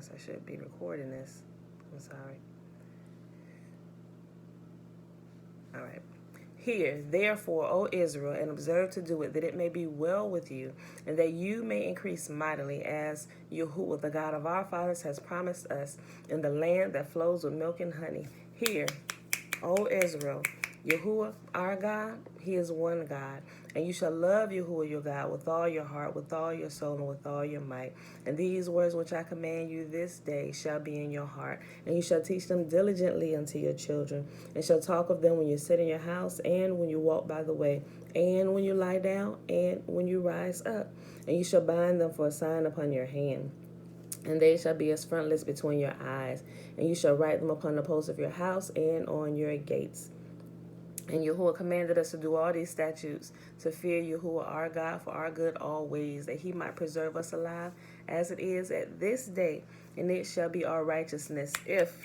guess I should be recording this. I'm sorry. All right. Hear, therefore, O Israel, and observe to do it, that it may be well with you, and that you may increase mightily, as Yahuwah, the God of our fathers, has promised us, in the land that flows with milk and honey. Hear, O Israel, Yahuwah, our God, He is one God. And you shall love Yahuwah your God with all your heart, with all your soul, and with all your might. And these words which I command you this day shall be in your heart. And you shall teach them diligently unto your children, and shall talk of them when you sit in your house, and when you walk by the way, and when you lie down, and when you rise up. And you shall bind them for a sign upon your hand. And they shall be as frontlets between your eyes. And you shall write them upon the posts of your house and on your gates. And Yahuwah commanded us to do all these statutes, to fear Yahuwah our God for our good always, that He might preserve us alive as it is at this day. And it shall be our righteousness if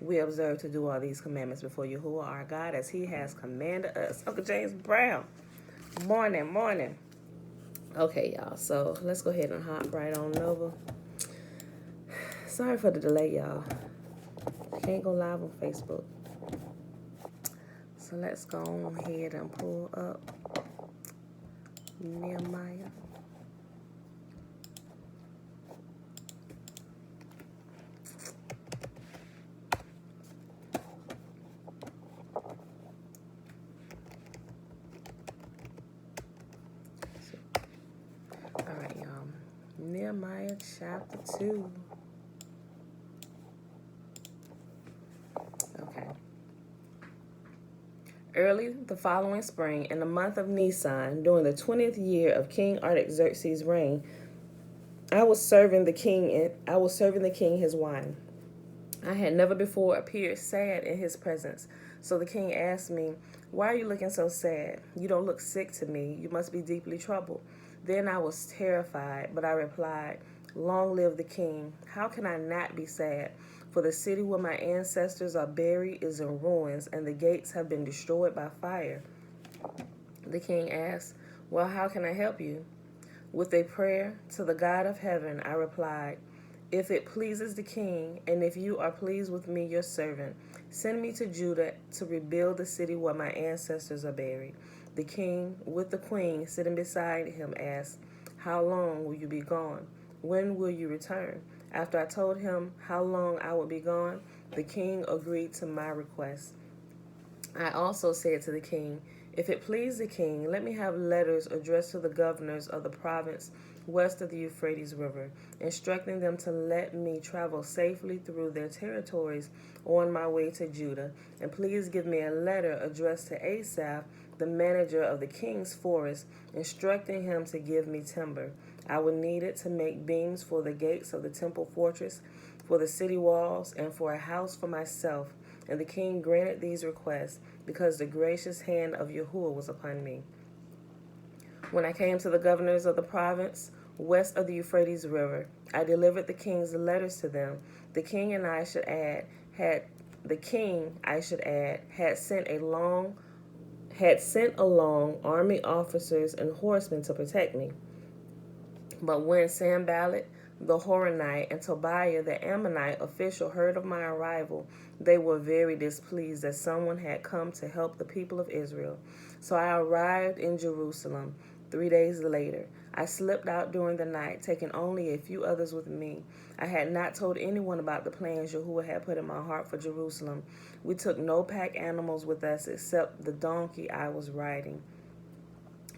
we observe to do all these commandments before Yahuwah our God, as He has commanded us. Uncle James Brown, morning. Okay, y'all, so let's go ahead and hop right on over. Sorry for the delay, y'all. Can't go live on Facebook. So let's go ahead and pull up Nehemiah. All right, y'all. Nehemiah chapter 2. Okay. Early the following spring, in the month of Nisan, during the 20th year of King Artaxerxes' reign, I was serving the king his wine. I had never before appeared sad in his presence. So the king asked me, "Why are you looking so sad? You don't look sick to me. You must be deeply troubled." Then I was terrified, but I replied, "Long live the king. How can I not be sad? For the city where my ancestors are buried is in ruins, and the gates have been destroyed by fire." The king asked, "Well, how can I help you?" With a prayer to the God of heaven, I replied, "If it pleases the king, and if you are pleased with me, your servant, send me to Judah to rebuild the city where my ancestors are buried." The king, with the queen sitting beside him, asked, "How long will you be gone? When will you return?" After I told him how long I would be gone, the king agreed to my request. I also said to the king, "If it please the king, let me have letters addressed to the governors of the province west of the Euphrates River, instructing them to let me travel safely through their territories on my way to Judah. And please give me a letter addressed to Asaph, the manager of the king's forest, instructing him to give me timber. I would need it to make beams for the gates of the temple fortress, for the city walls, and for a house for myself." And the king granted these requests, because the gracious hand of Yahuwah was upon me. When I came to the governors of the province west of the Euphrates River, I delivered the king's letters to them. The king and I should add had sent along army officers and horsemen to protect me. But when Sanballat the Horonite and Tobiah the Ammonite official heard of my arrival, they were very displeased that someone had come to help the people of Israel. So I arrived in Jerusalem 3 days later. I slipped out during the night, taking only a few others with me. I had not told anyone about the plans Yahuwah had put in my heart for Jerusalem. We took no pack animals with us except the donkey I was riding.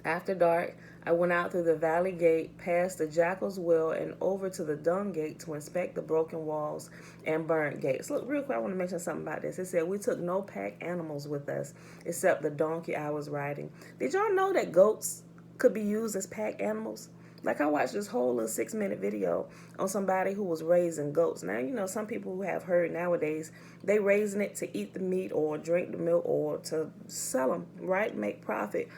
After dark, I went out through the valley gate, past the jackal's well, and over to the dung gate to inspect the broken walls and burnt gates. Look, real quick, I want to mention something about this. It said we took no pack animals with us except the donkey I was riding. Did y'all know that goats could be used as pack animals? Like, I watched this whole little 6-minute video on somebody who was raising goats. Now, you know, some people who have herd nowadays, they raising it to eat the meat or drink the milk or to sell them, right? Make profit.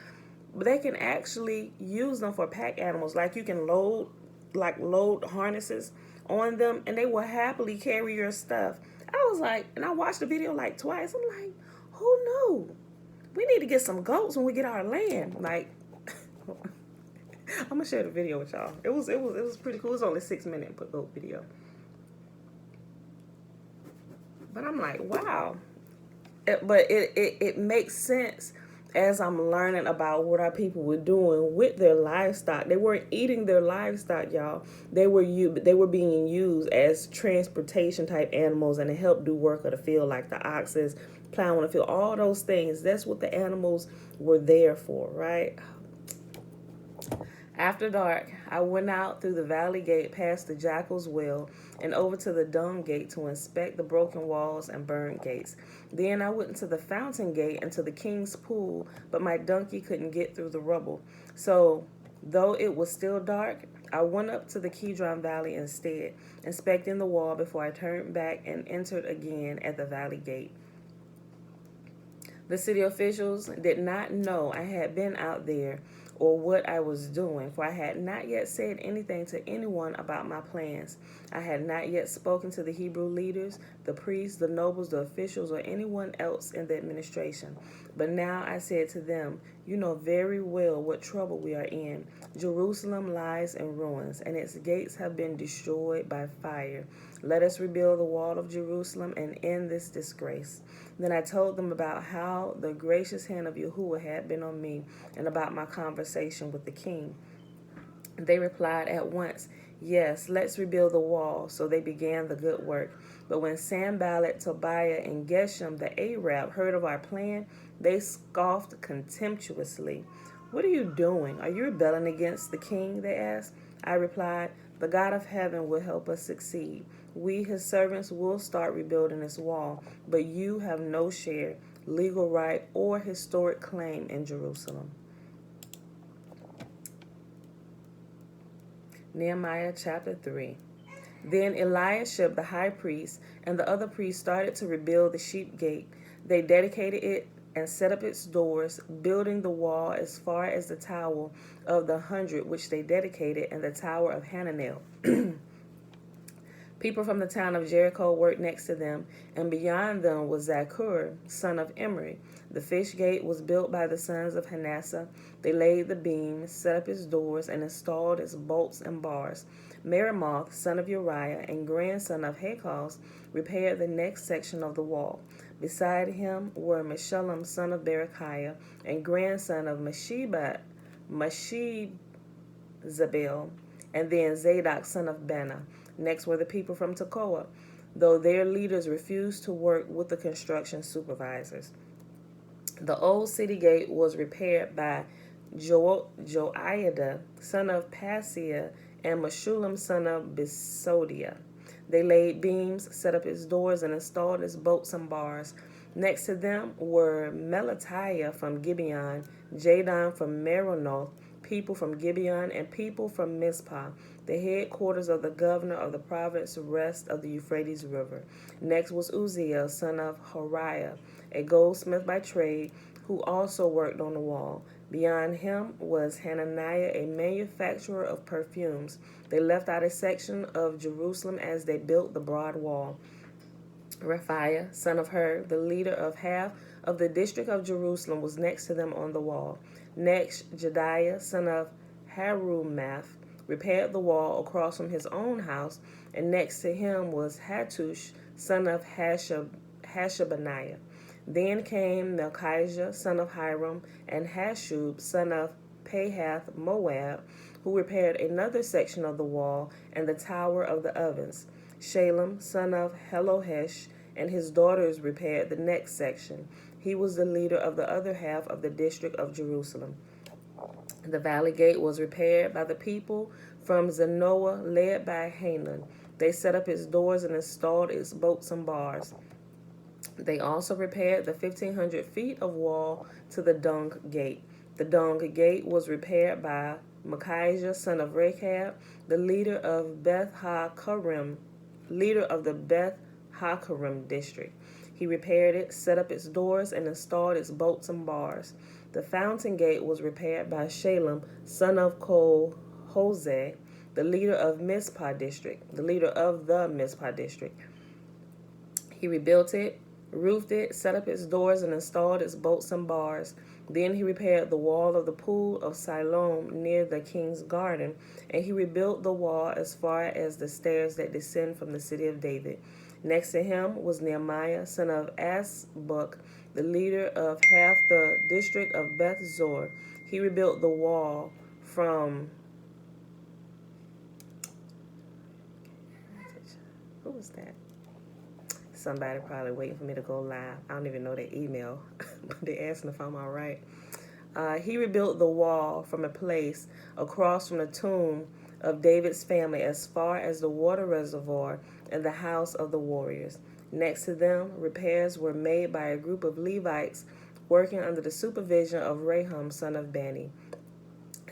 But they can actually use them for pack animals. Like, you can load harnesses on them, and they will happily carry your stuff. I was like, and I watched the video like twice. I'm like, who knew? We need to get some goats when we get our land. Like, I'm gonna share the video with y'all. It was pretty cool. It was only 6-minute goat video. But I'm like, wow. But it makes sense as I'm learning about what our people were doing with their livestock. They weren't eating their livestock, y'all. They were being used as transportation type animals and to help do work of the field, like the oxes, plowing the field, all those things. That's what the animals were there for, right? After dark, I went out through the valley gate past the jackal's well and over to the dung gate to inspect the broken walls and burned gates. Then I went into the fountain gate and to the king's pool, but my donkey couldn't get through the rubble. So, though it was still dark, I went up to the Kidron Valley instead, inspecting the wall before I turned back and entered again at the valley gate. The city officials did not know I had been out there or what I was doing, for I had not yet said anything to anyone about my plans. I had not yet spoken to the Hebrew leaders, the priests, the nobles, the officials, or anyone else in the administration. But now I said to them, "You know very well what trouble we are in. Jerusalem lies in ruins, and its gates have been destroyed by fire. Let us rebuild the wall of Jerusalem and end this disgrace." Then I told them about how the gracious hand of Yahuwah had been on me and about my conversation with the king. They replied at once, "Yes, let's rebuild the wall." So they began the good work. But when Sanballat, Tobiah, and Geshem the Arab heard of our plan, they scoffed contemptuously. "What are you doing? Are you rebelling against the king?" they asked. I replied, "The God of heaven will help us succeed. We, his servants, will start rebuilding this wall, but you have no share, legal right, or historic claim in Jerusalem." Nehemiah chapter 3. Then Eliashib the high priest and the other priests started to rebuild the sheep gate. They dedicated it and set up its doors, building the wall as far as the Tower of the 100, which they dedicated, and the Tower of Hananel. People from the town of Jericho worked next to them, and beyond them was Zakur, son of Imri. The fish gate was built by the sons of Hanassah. They laid the beams, set up its doors, and installed its bolts and bars. Meremoth, son of Uriah and grandson of Hakos, repaired the next section of the wall. Beside him were Meshullam, son of Berechiah, and grandson of Meshezabel, and then Zadok, son of Bana. Next were the people from Tekoa, though their leaders refused to work with the construction supervisors. The old city gate was repaired by Joiada, son of Paseah, and Meshullam, son of Besodiah. They laid beams, set up its doors, and installed its bolts and bars. Next to them were Melatiah from Gibeon, Jadon from Meronoth, people from Gibeon, and people from Mizpah, the headquarters of the governor of the province west of the Euphrates River. Next was Uzziel, son of Horiah, a goldsmith by trade, who also worked on the wall. Beyond him was Hananiah, a manufacturer of perfumes. They left out a section of Jerusalem as they built the broad wall. Raphiah, son of Hur, the leader of half of the district of Jerusalem, was next to them on the wall. Next, Jediah, son of Harumath, repaired the wall across from his own house, and next to him was Hattush, son of Hashabaniah. Then came Melchijah, son of Hiram, and Hashub, son of Pahath Moab, who repaired another section of the wall and the tower of the ovens. Shalem, son of Helohesh, and his daughters repaired the next section. He was the leader of the other half of the district of Jerusalem. The valley gate was repaired by the people from Zanoah, led by Hanan. They set up its doors and installed its bolts and bars. They also repaired the 1,500 feet of wall to the dung gate. The dung gate was repaired by Micaiah, son of Rechab, the leader of the Beth Hakarim district. He repaired it, set up its doors, and installed its bolts and bars. The fountain gate was repaired by Shalem, son of Hoseh, the leader of the Mizpah district. He rebuilt it, roofed it, set up its doors, and installed its bolts and bars. Then he repaired the wall of the pool of Siloam near the king's garden, and he rebuilt the wall as far as the stairs that descend from the city of David. Next to him was Nehemiah, son of Asbuk, the leader of half the district of Beth Zor. He rebuilt the wall from... Who was that? Somebody probably waiting for me to go live. I don't even know their email, but they're asking if I'm all right. He rebuilt the wall from a place across from the tomb of David's family as far as the water reservoir and the house of the warriors. Next to them, repairs were made by a group of Levites working under the supervision of Rahum, son of Bani.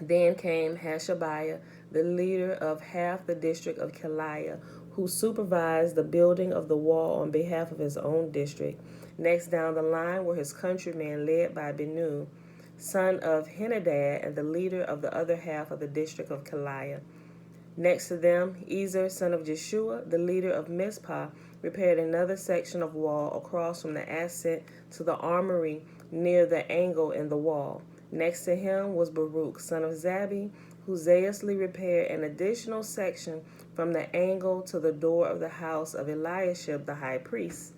Then came Hashabiah, the leader of half the district of Keilah, who supervised the building of the wall on behalf of his own district. Next down the line were his countrymen led by Benu, son of Henadad, and the leader of the other half of the district of Keilah. Next to them, Ezer, son of Jeshua, the leader of Mizpah, repaired another section of wall across from the ascent to the armory near the angle in the wall. Next to him was Baruch, son of Zabi, who zealously repaired an additional section from the angle to the door of the house of Eliashib the high priest.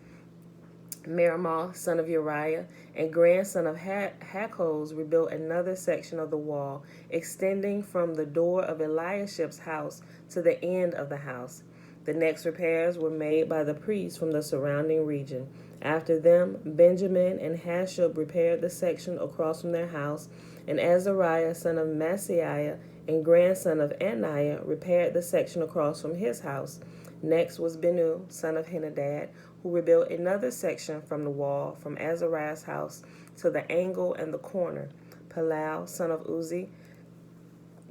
Meramoth, son of Uriah, and grandson of Hakkoz, rebuilt another section of the wall, extending from the door of Eliashib's house to the end of the house. The next repairs were made by the priests from the surrounding region. After them, Benjamin and Hashub repaired the section across from their house, and Azariah, son of Maaseiah, and grandson of Ananiah, repaired the section across from his house. Next was Benu, son of Henadad, who rebuilt another section from the wall from Azariah's house to the angle and the corner. Palau, son of Uzi,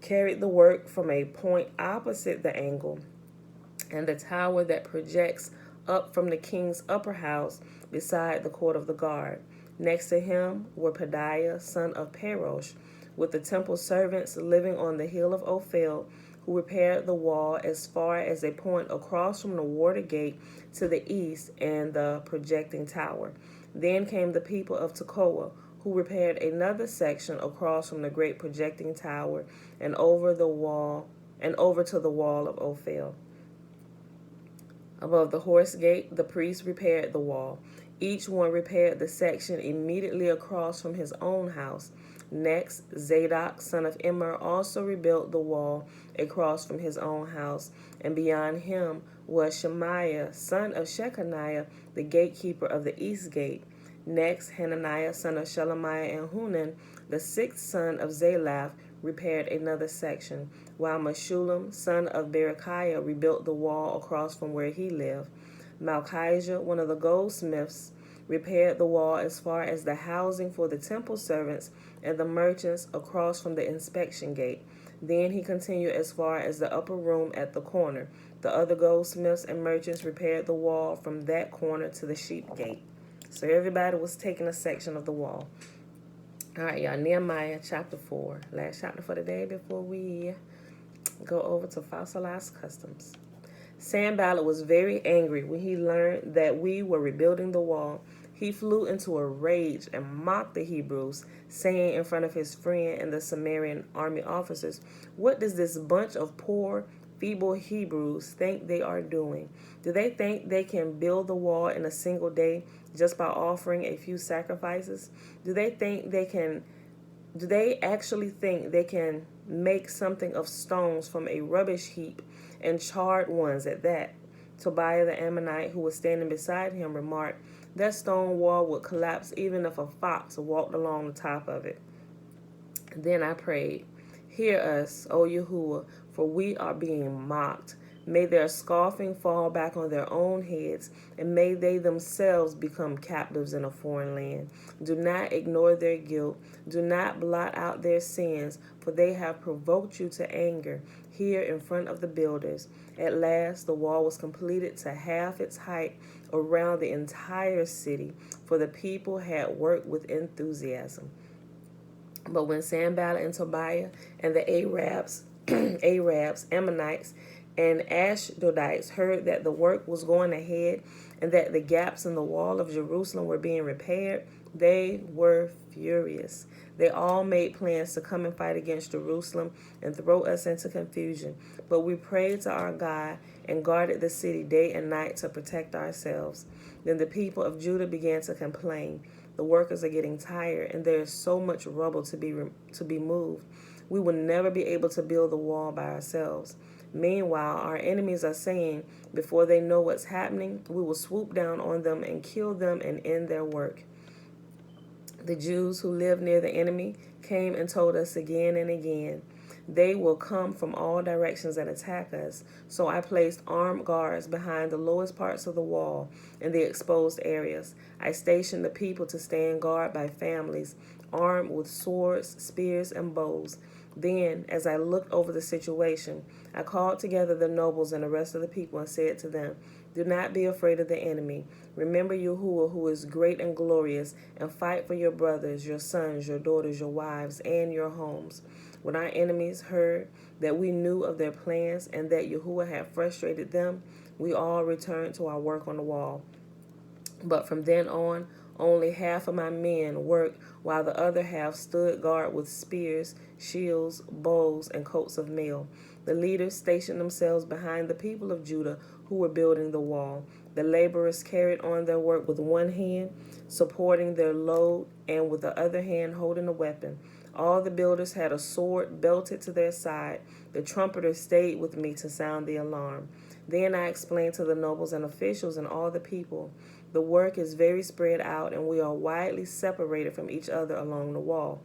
carried the work from a point opposite the angle and the tower that projects up from the king's upper house beside the court of the guard. Next to him were Pedaiah, son of Parosh, with the temple servants living on the hill of Ophel, who repaired the wall as far as a point across from the water gate to the east and the projecting tower. Then came the people of Tekoa, who repaired another section across from the great projecting tower and over to the wall of Ophel. Above the horse gate, the priests repaired the wall. Each one repaired the section immediately across from his own house. Next, Zadok, son of Immer, also rebuilt the wall across from his own house, and beyond him was Shemaiah, son of Shechaniah, the gatekeeper of the east gate. Next, Hananiah, son of Shelemiah, and Hunan, the sixth son of Zalaph, repaired another section, while Meshullam, son of Berechiah, rebuilt the wall across from where he lived. Malchijah, one of the goldsmiths, repaired the wall as far as the housing for the temple servants and the merchants across from the inspection gate. Then he continued as far as the upper room at the corner. The other goldsmiths and merchants repaired the wall from that corner to the sheep gate. So everybody was taking a section of the wall. All right, y'all, Nehemiah chapter 4. Last chapter for the day before we go over to Fossilized Customs. Sanballat was very angry when he learned that we were rebuilding the wall. He flew into a rage and mocked the Hebrews, saying in front of his friend and the Samaritan army officers, "What does this bunch of poor, feeble Hebrews think they are doing? Do they think they can build the wall in a single day just by offering a few sacrifices? Do they actually think they can make something of stones from a rubbish heap, and charred ones at that?" Tobiah the Ammonite, who was standing beside him, remarked, "That stone wall would collapse even if a fox walked along the top of it." Then I prayed, "Hear us, O Yahuwah, for we are being mocked. May their scoffing fall back on their own heads, and may they themselves become captives in a foreign land. Do not ignore their guilt. Do not blot out their sins, for they have provoked you to anger here in front of the builders." At last, the wall was completed to half its height around the entire city, for the people had worked with enthusiasm. But when Sanballat and Tobiah and the Arabs, Ammonites, and Ashdodites heard that the work was going ahead and that the gaps in the wall of Jerusalem were being repaired, they were furious. They all made plans to come and fight against Jerusalem and throw us into confusion. But we prayed to our God and guarded the city day and night to protect ourselves. Then the people of Judah began to complain. The workers are getting tired, and there is so much rubble to be moved. We will never be able to build the wall by ourselves. Meanwhile, our enemies are saying, before they know what's happening, we will swoop down on them and kill them and end their work. The Jews who lived near the enemy came and told us again and again, they will come from all directions and attack us. So I placed armed guards behind the lowest parts of the wall in the exposed areas. I stationed the people to stand guard by families, armed with swords, spears, and bows. Then, as I looked over the situation, I called together the nobles and the rest of the people and said to them, do not be afraid of the enemy. Remember Yahuwah, who is great and glorious, and fight for your brothers, your sons, your daughters, your wives, and your homes. When our enemies heard that we knew of their plans and that Yahuwah had frustrated them, we all returned to our work on the wall. But from then on, only half of my men worked, while the other half stood guard with spears, shields, bows, and coats of mail. The leaders stationed themselves behind the people of Judah who were building the wall. The laborers carried on their work with one hand, supporting their load, and with the other hand holding a weapon. All the builders had a sword belted to their side. The trumpeters stayed with me to sound the alarm. Then I explained to the nobles and officials and all the people, the work is very spread out, and we are widely separated from each other along the wall.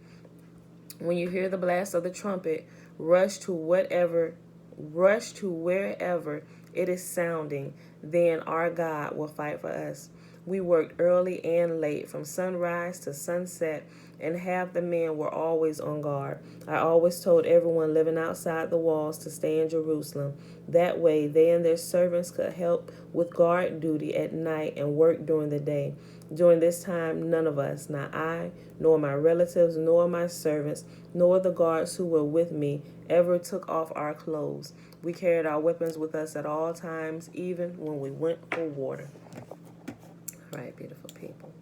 When you hear the blast of the trumpet, rush to wherever it is sounding. Then our God will fight for us. We worked early and late, from sunrise to sunset, and half the men were always on guard. I always told everyone living outside the walls to stay in Jerusalem. That way, they and their servants could help with guard duty at night and work during the day. During this time, none of us, not I, nor my relatives, nor my servants, nor the guards who were with me, ever took off our clothes. We carried our weapons with us at all times, even when we went for water. All right, beautiful people.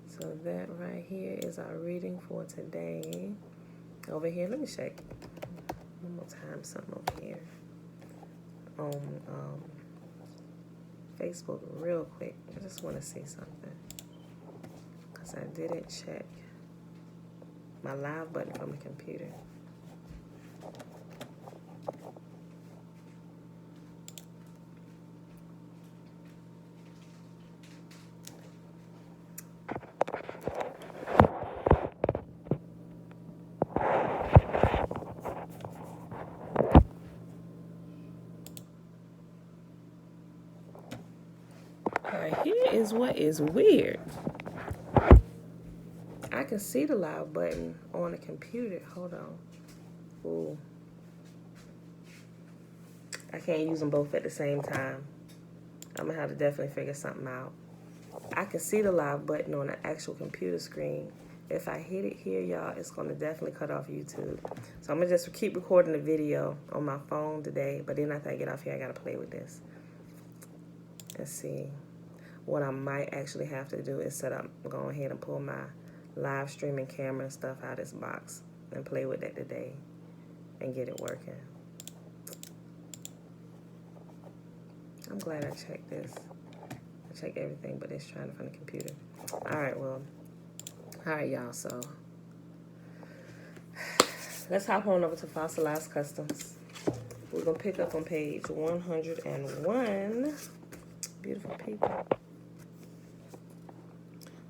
So that right here is our reading for today. Over here, let me check one more time something over here on Facebook real quick. I just want to see something because I didn't check my live button from the computer. Here is what is weird. I can see the live button on the computer. Hold on. Ooh. I can't use them both at the same time. I'm going to have to definitely figure something out. I can see the live button on the actual computer screen. If I hit it here, y'all, it's going to definitely cut off YouTube. So I'm going to just keep recording the video on my phone today. But then after I get off here, I got to play with this. Let's see. What I might actually have to do is go ahead and pull my live streaming camera and stuff out of this box and play with that today and get it working. I'm glad I checked this. I checked everything but it's trying to find the computer. Alright, y'all, so let's hop on over to Fossilized Customs. We're going to pick up on page 101. Beautiful people.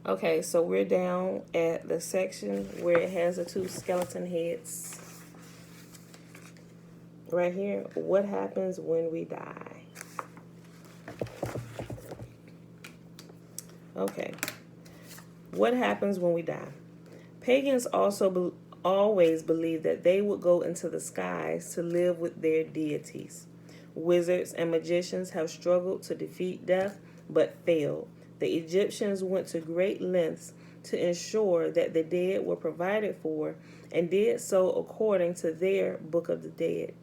Okay, so we're down at the section where it has the two skeleton heads. Right here, what happens when we die? Okay, what happens when we die? Pagans also always believed that they would go into the skies to live with their deities. Wizards and magicians have struggled to defeat death, but failed. The Egyptians went to great lengths to ensure that the dead were provided for and did so according to their Book of the Dead.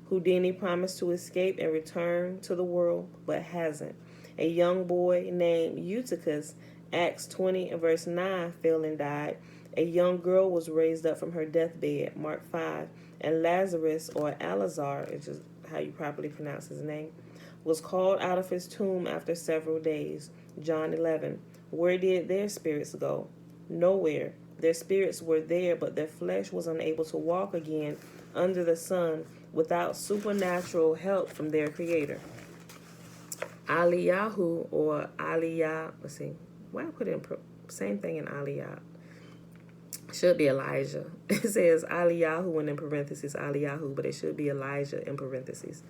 Houdini promised to escape and return to the world, but hasn't. A young boy named Eutychus, Acts 20 and verse 9, fell and died. A young girl was raised up from her deathbed, Mark 5. And Lazarus, or Alazar, which is how you properly pronounce his name, was called out of his tomb after several days, John 11. Where did their spirits go? Nowhere. Their spirits were there, but their flesh was unable to walk again under the sun without supernatural help from their Creator. Eliyahu, or Aliyah, let's see, why I put in same thing in Aliyah? Should be Elijah. It says Eliyahu and in parentheses Eliyahu, but it should be Elijah in parentheses.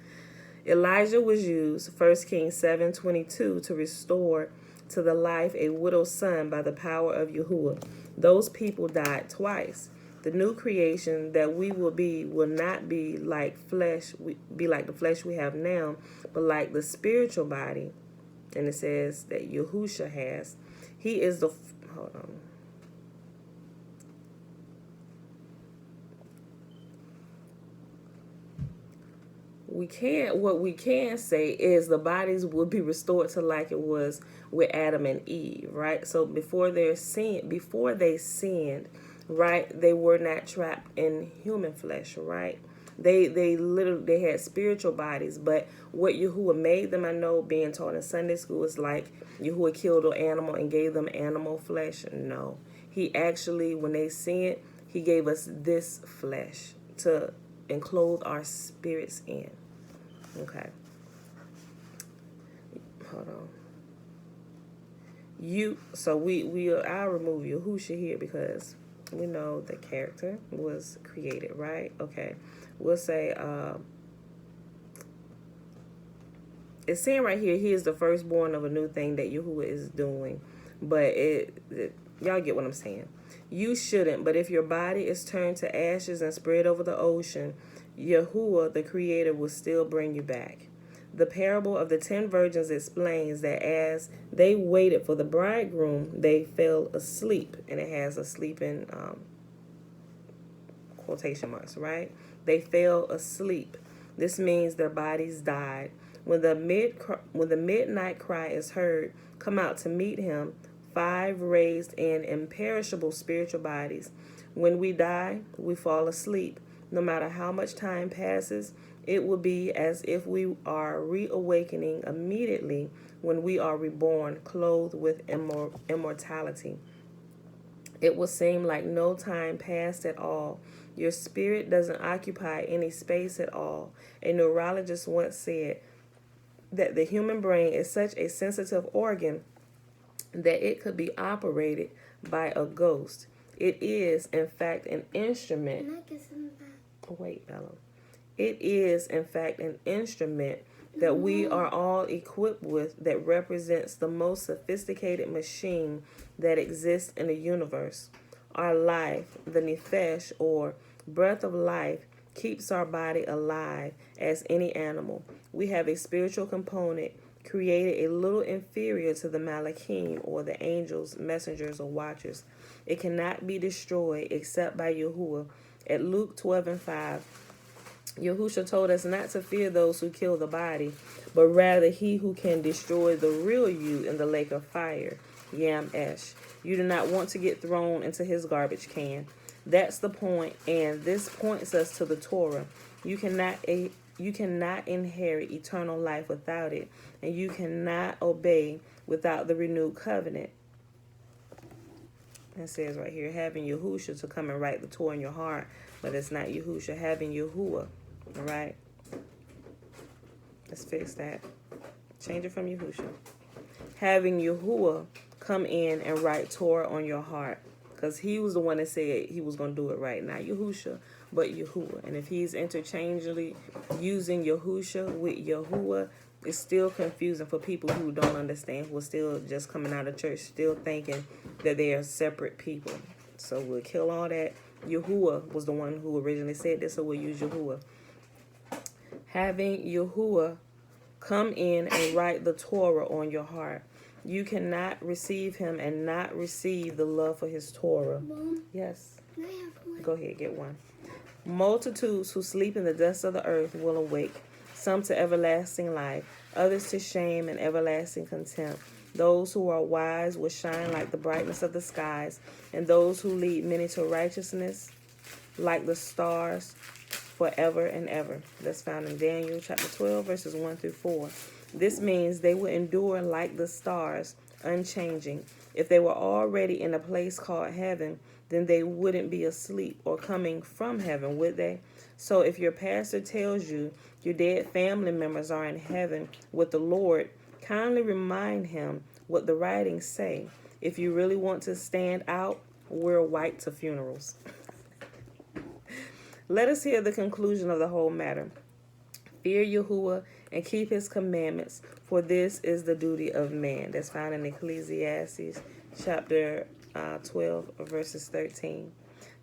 Elijah was used, 1 Kings 7:22, to restore to the life a widow's son by the power of Yahuwah. Those people died twice. The new creation that we will not be like the flesh we have now, but like the spiritual body. And it says that Yahusha has. He is the hold on. What we can say is the bodies will be restored to like it was with Adam and Eve, right? So before they sinned, right, they were not trapped in human flesh, right? They had spiritual bodies, but what Yahuwah made them, I know being taught in Sunday school, is like Yahuwah killed an animal and gave them animal flesh. No. He actually, when they sinned, he gave us this flesh to enclose our spirits in. Okay. Hold on. I'll remove Yahusha here because we know the character was created, right? Okay. We'll say it's saying right here, he is the firstborn of a new thing that Yahuwah is doing. But y'all get what I'm saying. You shouldn't, but if your body is turned to ashes and spread over the ocean, Yahuwah, the Creator, will still bring you back. The parable of the 10 virgins explains that as they waited for the bridegroom, they fell asleep. And it has asleep in quotation marks, right? They fell asleep. This means their bodies died. When the midnight cry is heard, come out to meet him, 5 raised and imperishable spiritual bodies. When we die, we fall asleep. No matter how much time passes, it will be as if we are reawakening immediately when we are reborn, clothed with immortality. It will seem like no time passed at all. Your spirit doesn't occupy any space at all. A neurologist once said that the human brain is such a sensitive organ that it could be operated by a ghost. It is, in fact, an instrument. Can I get some of that? Wait, Bella. It is, in fact, an instrument that we are all equipped with that represents the most sophisticated machine that exists in the universe. Our life, the nefesh, or breath of life, keeps our body alive as any animal. We have a spiritual component created a little inferior to the malachim, or the angels, messengers, or watchers. It cannot be destroyed except by Yahuwah. At Luke 12:5, Yahusha told us not to fear those who kill the body, but rather he who can destroy the real you in the lake of fire, Yam Esh. You do not want to get thrown into his garbage can. That's the point, and this points us to the Torah. You cannot inherit eternal life without it, and you cannot obey without the renewed covenant. It says right here, having Yahusha to come and write the Torah in your heart, but it's not Yahusha, having Yahuwah. All right? Let's fix that. Change it from Yahusha. Having Yahuwah come in and write Torah on your heart, because he was the one that said he was going to do it right. Not Yahusha, but Yahuwah. And if he's interchangeably using Yahusha with Yahuwah, it's still confusing for people who don't understand, who are still just coming out of church, still thinking that they are separate people. So we'll kill all that. Yahuwah was the one who originally said this, so we'll use Yahuwah. Having Yahuwah come in and write the Torah on your heart. You cannot receive him and not receive the love for his Torah. Mom? Yes. Can I have one? Go ahead, get one. Multitudes who sleep in the dust of the earth will awake, some to everlasting life, others to shame and everlasting contempt. Those who are wise will shine like the brightness of the skies, and those who lead many to righteousness like the stars forever and ever. That's found in Daniel chapter 12, verses 1 through 4. This means they will endure like the stars, unchanging. If they were already in a place called heaven, then they wouldn't be asleep or coming from heaven, would they? So if your pastor tells you your dead family members are in heaven with the Lord, kindly remind him what the writings say. If you really want to stand out, wear white to funerals. Let us hear the conclusion of the whole matter. Fear Yahuwah and keep his commandments, for this is the duty of man. That's found in Ecclesiastes chapter 12, verses 13.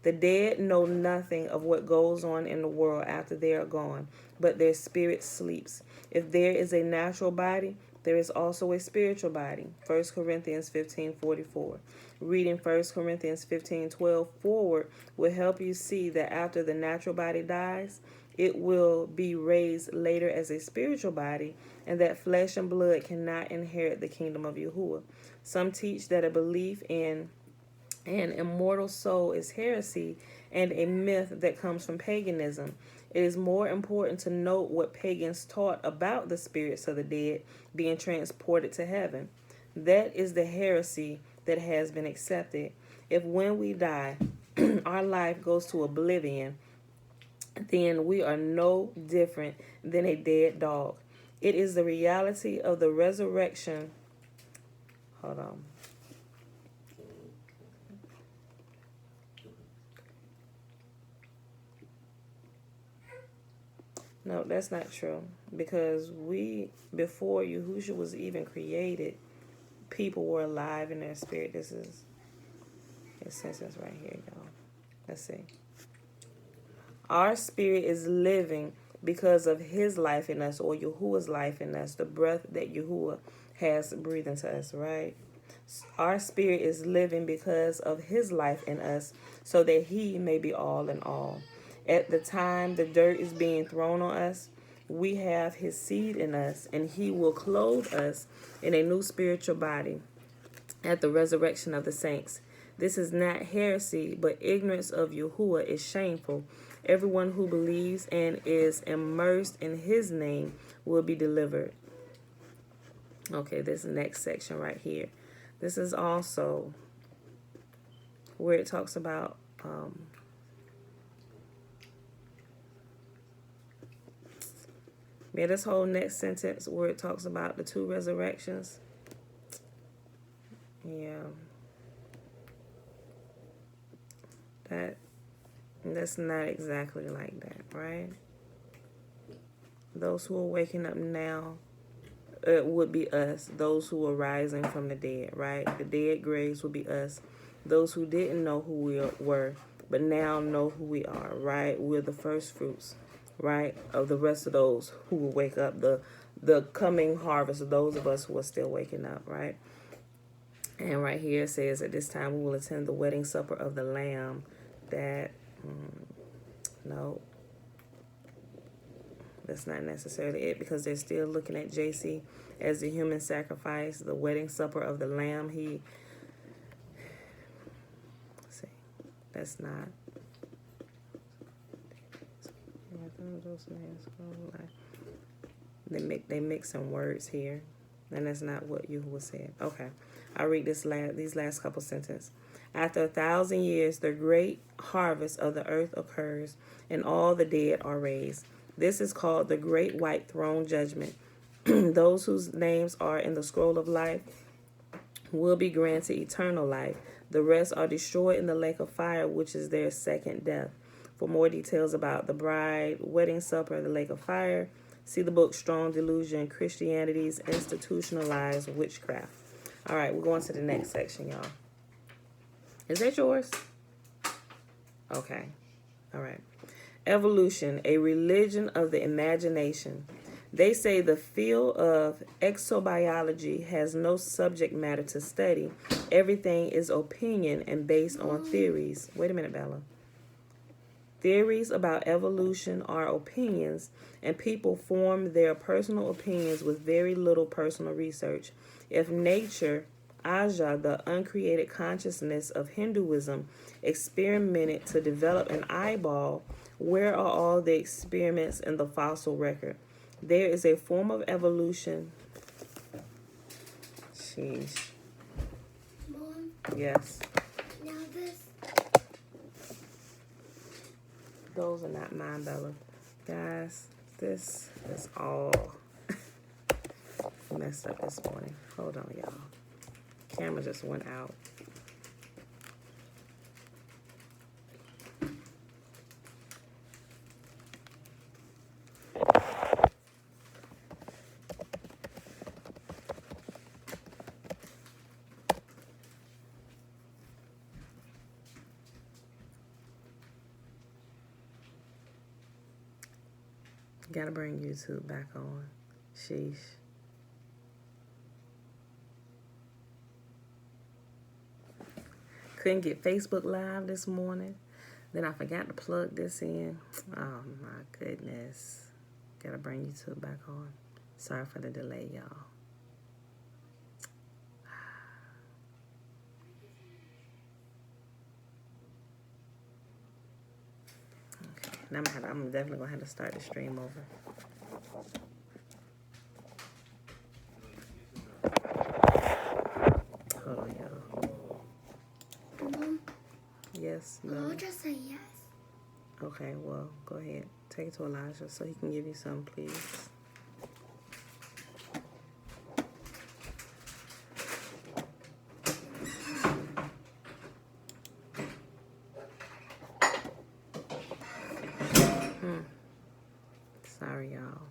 The dead know nothing of what goes on in the world after they are gone, but their spirit sleeps. If there is a natural body, there is also a spiritual body. 1 Corinthians 15:44. Reading 1 Corinthians 15:12 forward will help you see that after the natural body dies, it will be raised later as a spiritual body, and that flesh and blood cannot inherit the kingdom of Yahuwah. Some teach that a belief in an immortal soul is heresy and a myth that comes from paganism. It is more important to note what pagans taught about the spirits of the dead being transported to heaven. That is the heresy that has been accepted. If when we die, our life goes to oblivion, then we are no different than a dead dog. It is the reality of the resurrection. Hold on. No, that's not true. Because before Yahushua was even created, people were alive in their spirit. This is it says this right here, y'all. Let's see. Our spirit is living because of his life in us, or Yahuwah's life in us, the breath that Yahuwah has breathed into us, right? Our spirit is living because of his life in us, so that he may be all in all. At the time the dirt is being thrown on us, we have his seed in us, and he will clothe us in a new spiritual body at the resurrection of the saints. This is not heresy, but ignorance of Yahuwah is shameful. Everyone who believes and is immersed in his name will be delivered. Okay, this next section right here. This is also where it talks about this whole next sentence where it talks about the two resurrections. Yeah. That's not exactly like that, right? Those who are waking up now, it would be us. Those who are rising from the dead, right? The dead graves would be us. Those who didn't know who we were, but now know who we are, right? We're the first fruits, right, of the rest of those who will wake up, the coming harvest of those of us who are still waking up, right? And right here it says, at this time we will attend the wedding supper of the Lamb. That, no, that's not necessarily it, because they're still looking at JC as the human sacrifice, the wedding supper of the Lamb. That's not. They mix some words here, and that's not what Yahuwah said. Okay, I'll read these last couple sentences. After 1,000 years, the great harvest of the earth occurs, and all the dead are raised. This is called the Great White Throne Judgment. Those whose names are in the scroll of life will be granted eternal life. The rest are destroyed in the lake of fire, which is their second death. For more details about the bride, wedding supper, and the lake of fire, see the book Strong Delusion, Christianity's Institutionalized Witchcraft. All right, we're going to the next section, y'all. Is that yours? Okay. All right. Evolution, a religion of the imagination. They say the field of exobiology has no subject matter to study. Everything is opinion and based on theories. Wait a minute, Bella. Theories about evolution are opinions, and people form their personal opinions with very little personal research. If nature, Aja, the uncreated consciousness of Hinduism, experimented to develop an eyeball, where are all the experiments in the fossil record? There is a form of evolution. Sheesh. Mom, Yes. now this. Those are not mine, Bella. Guys, this is all messed up this morning. Hold on, y'all. Camera just went out. Gotta bring YouTube back on. Sheesh. Couldn't get Facebook Live this morning. Then I forgot to plug this in. Oh my goodness. Gotta bring YouTube back on. Sorry for the delay, y'all. Okay, now I'm definitely gonna have to start the stream over. Hold on, y'all. Mom, Yes, I'll no. just say yes. Okay, well, go ahead. Take it to Elijah so he can give you some, please. Sorry, y'all.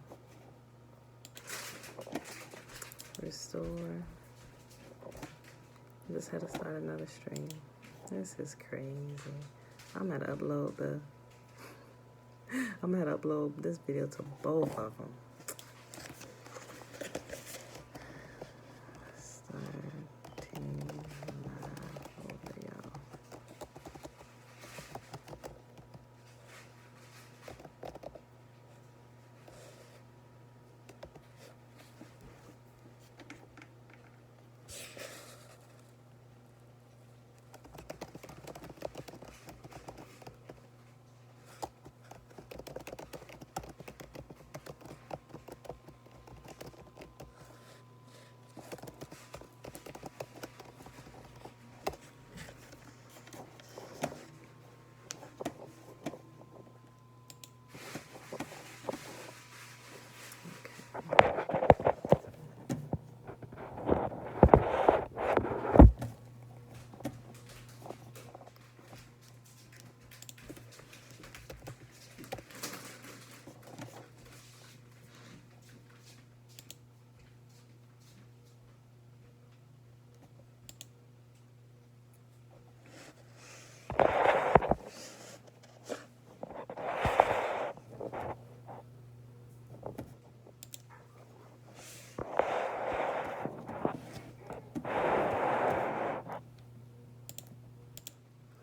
Restore. Just had to start another stream. This is crazy. I'm gonna upload this video to both of them. Starting live over, y'all.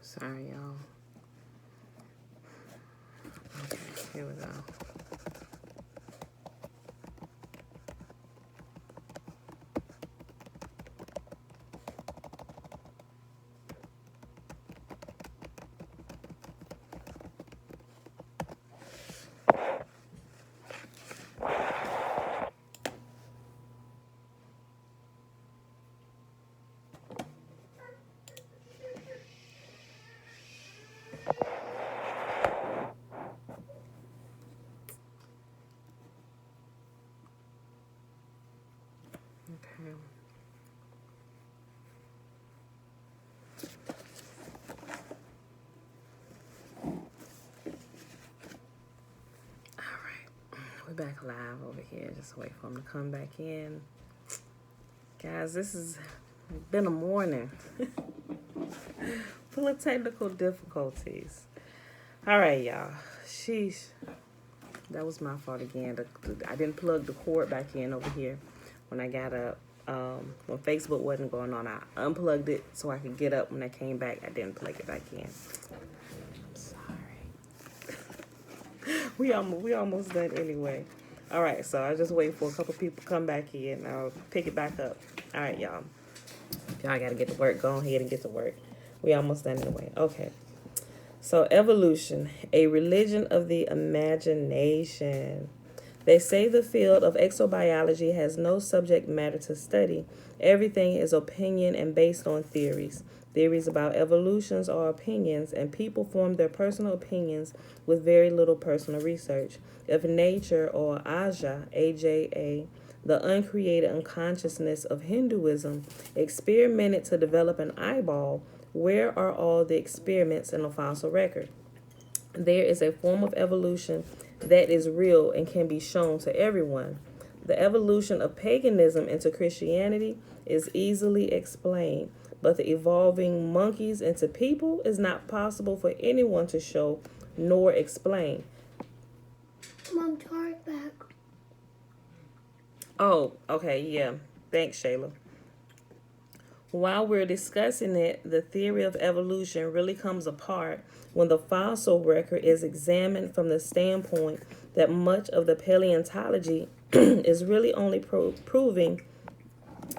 Sorry, y'all. Okay, here we go. Okay. All right. We're back live over here. Just wait for them to come back in. Guys, this has been a morning full of technical difficulties. All right, y'all. Sheesh. That was my fault again. I didn't plug the cord back in over here when I got up. When Facebook wasn't going on, I unplugged it so I could get up. When I came back, I didn't plug it back in. I'm sorry. we almost done anyway. All right, so I just wait for a couple people to come back in. I'll pick it back up. All right, y'all. Y'all gotta get to work. Go ahead and get to work. We almost done anyway. Okay. So evolution, a religion of the imagination. They say the field of exobiology has no subject matter to study. Everything is opinion and based on theories. Theories about evolutions are opinions, and people form their personal opinions with very little personal research. If nature, or Aja, the uncreated unconsciousness of Hinduism, experimented to develop an eyeball, where are all the experiments in the fossil record? There is a form of evolution that is real and can be shown to everyone. The evolution of paganism into Christianity is easily explained, but the evolving monkeys into people is not possible for anyone to show nor explain. Mom, charge back. Oh, okay, yeah. Thanks, Shayla. While we're discussing it, the theory of evolution really comes apart when the fossil record is examined from the standpoint that much of the paleontology is really only proving